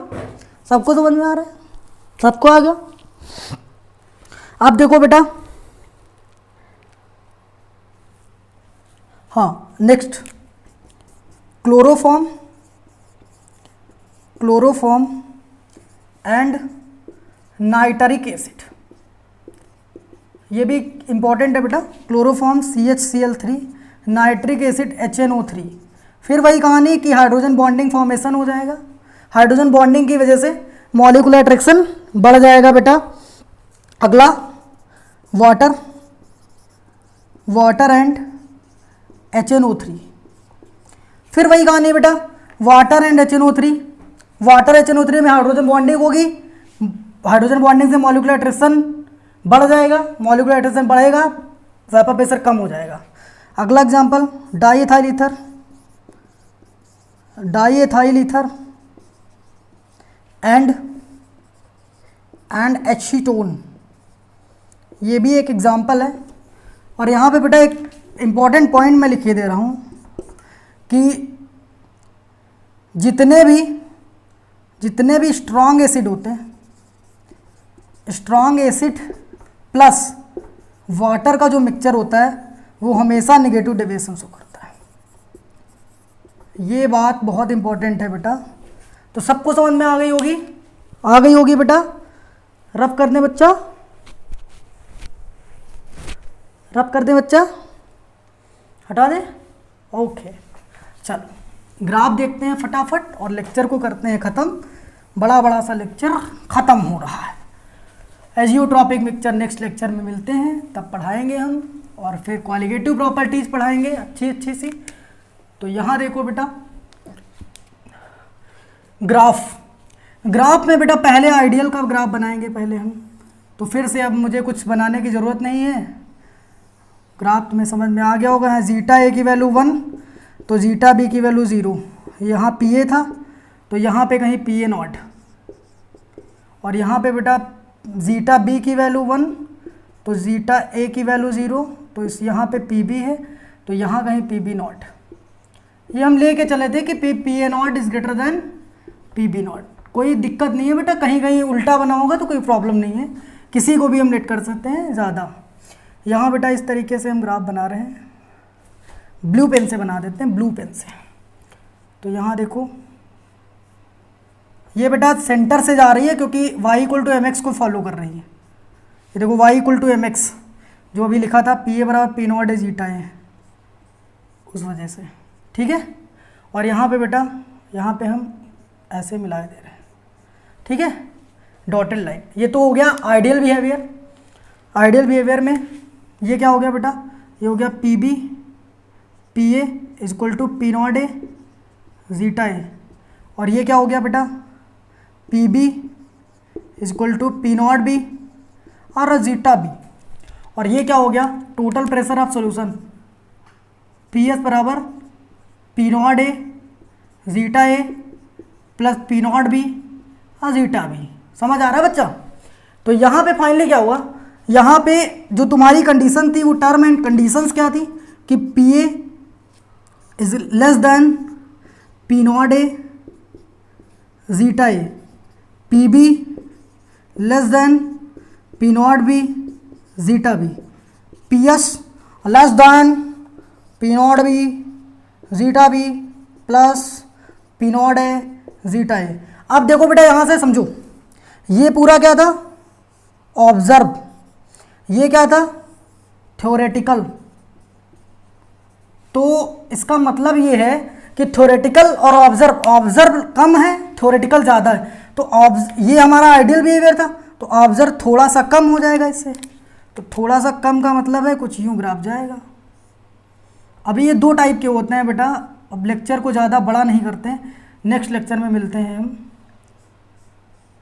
सबको समझ में आ रहा है? सबको आ गया? अब देखो बेटा, हाँ next, chloroform and nitric acid, ये भी इंपॉर्टेंट है बेटा। Chloroform CHCl3, nitric acid HNO3। फिर वही कहानी कि हाइड्रोजन बॉन्डिंग फॉर्मेशन हो जाएगा, हाइड्रोजन बॉन्डिंग की वजह से मॉलिक्यूलर अट्रैक्शन बढ़ जाएगा बेटा। अगला वाटर एंड HNO3। फिर वही कहानी बेटा, water and HNO3, water HNO3 में हाइड्रोजन बॉन्डिंग होगी, हाइड्रोजन बॉन्डिंग से मॉलिक्यूलर अट्रैक्शन बढ़ जाएगा, मॉलिक्यूलर अट्रैक्शन बढ़ेगा, वेपर प्रेशर कम हो जाएगा। अगला एग्जांपल, डाईएथाइल ईथर एंड एसीटोन, ये भी एक एग्जाम्पल है। और यहाँ पे बेटा एक इम्पॉर्टेंट पॉइंट मैं लिखे दे रहा हूँ कि जितने भी स्ट्रॉन्ग एसिड होते हैं, स्ट्रॉन्ग एसिड प्लस वाटर का जो मिक्सचर होता है वो हमेशा नेगेटिव डेविएशन शो करता है। ये बात बहुत इंपॉर्टेंट है बेटा। तो सबको समझ में आ गई होगी बेटा। रब कर दें बच्चा, हटा दें। ओके, चलो ग्राफ देखते हैं फटाफट और लेक्चर को करते हैं ख़त्म। बड़ा सा लेक्चर ख़त्म हो रहा है। एजियोट्रॉपिक मिक्सचर नेक्स्ट लेक्चर में मिलते हैं, तब पढ़ाएंगे हम। और फिर क्वालिटेटिव प्रॉपर्टीज़ पढ़ाएंगे अच्छी सी। तो यहाँ देखो बेटा, ग्राफ में बेटा पहले आइडियल का ग्राफ बनाएंगे पहले हम। तो फिर से अब मुझे कुछ बनाने की ज़रूरत नहीं है। ग्राफ में समझ में आ गया होगा। जीटा ए की वैल्यू 1 तो जीटा बी की वैल्यू 0। यहाँ पी ए था तो यहाँ पे कहीं पी ए नॉट, और यहाँ पे बेटा जीटा बी की वैल्यू 1 तो जीटा ए की वैल्यू 0, तो इस यहाँ पे पी बी है तो यहाँ कहीं पी बी नॉट। ये हम लेके चले थे कि P A not is greater than P B not. कोई दिक्कत नहीं है बेटा, कहीं उल्टा बना होगा तो कोई प्रॉब्लम नहीं है, किसी को भी हम लेट कर सकते हैं ज़्यादा। यहाँ बेटा इस तरीके से हम ग्राफ बना रहे हैं, ब्लू पेन से बना देते हैं, ब्लू पेन से। तो यहाँ देखो ये बेटा सेंटर से जा रही है क्योंकि y equal to M X को फॉलो कर रही है। ये देखो y equal to M X जो अभी लिखा था पी ए बराबर पी नॉट ए जीटा है, उस वजह से, ठीक है। और यहाँ पे बेटा यहाँ पे हम ऐसे मिला दे रहे हैं, ठीक है, डॉटेड लाइन। ये तो हो गया आइडियल बिहेवियर। आइडियल बिहेवियर में ये क्या हो गया बेटा, ये हो गया P B P A is equal to P not A zeta A. और ये क्या हो गया बेटा, P B is equal to P naught B और जीटा बी। और ये क्या हो गया, total pressure of solution P S बराबर P not A zeta A plus P naught B और जीटा बी। समझ आ रहा है बच्चा। तो यहाँ पे फाइनली क्या हुआ, यहाँ पे जो तुम्हारी कंडीशन थी वो टर्म एंड कंडीशंस क्या थी कि P A is less than P not A zeta A, P B less than P naught B zeta B, P S less than P naught B zeta B plus P not A zeta A. अब देखो बेटा यहाँ से समझो, ये पूरा क्या था, ऑब्जर्व, ये क्या था, थ्योरेटिकल। तो इसका मतलब ये है कि थ्योरेटिकल और ऑब्जर्व कम है, थ्योरेटिकल ज़्यादा है। तो ये हमारा आइडियल बिहेवियर था, तो ऑब्जर्व थोड़ा सा कम हो जाएगा इससे। तो थोड़ा सा कम का मतलब है कुछ यूँ ग्राफ जाएगा। अभी ये दो टाइप के होते हैं बेटा। अब लेक्चर को ज़्यादा बड़ा नहीं करते हैं, नेक्स्ट लेक्चर में मिलते हैं हम।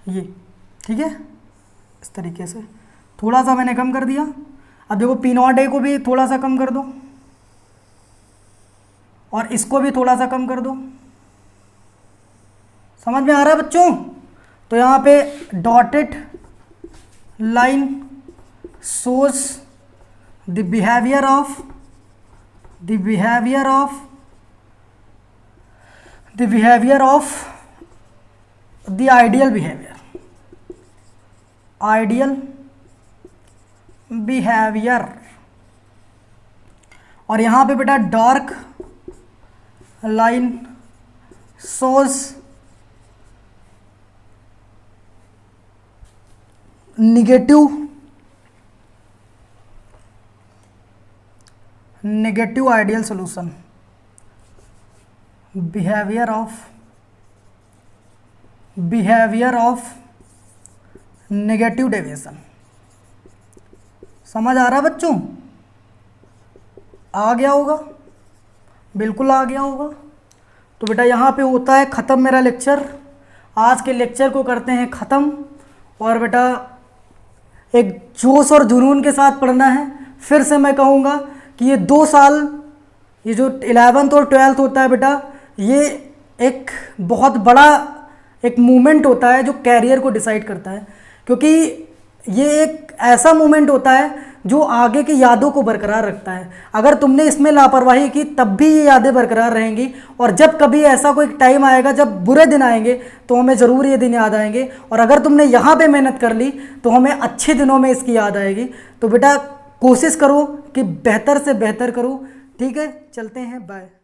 ये ठीक है, इस तरीके से थोड़ा सा मैंने कम कर दिया। अब देखो पी नॉट ए को भी थोड़ा सा कम कर दो और इसको भी थोड़ा सा कम कर दो। समझ में आ रहा है बच्चों। तो यहाँ पे dotted line shows the behavior of the ideal behavior। और यहाँ पे बेटा dark line shows negative ideal solution, behavior of negative deviation। समझ आ रहा है बच्चों, आ गया होगा, बिल्कुल आ गया होगा। तो बेटा यहाँ पे होता है ख़त्म मेरा लेक्चर। आज के लेक्चर को करते हैं ख़त्म। और बेटा एक जोश और जुनून के साथ पढ़ना है। फिर से मैं कहूँगा कि ये 2 साल, ये जो 11th और 12th होता है बेटा, ये एक बहुत बड़ा एक मोमेंट होता है जो कैरियर को डिसाइड करता है, क्योंकि ये एक ऐसा मोमेंट होता है जो आगे की यादों को बरकरार रखता है। अगर तुमने इसमें लापरवाही की तब भी ये यादें बरकरार रहेंगी, और जब कभी ऐसा कोई टाइम आएगा जब बुरे दिन आएंगे तो हमें ज़रूर ये दिन याद आएंगे, और अगर तुमने यहाँ पे मेहनत कर ली तो हमें अच्छे दिनों में इसकी याद आएगी। तो बेटा कोशिश करो कि बेहतर से बेहतर करो। ठीक है, चलते हैं, बाय।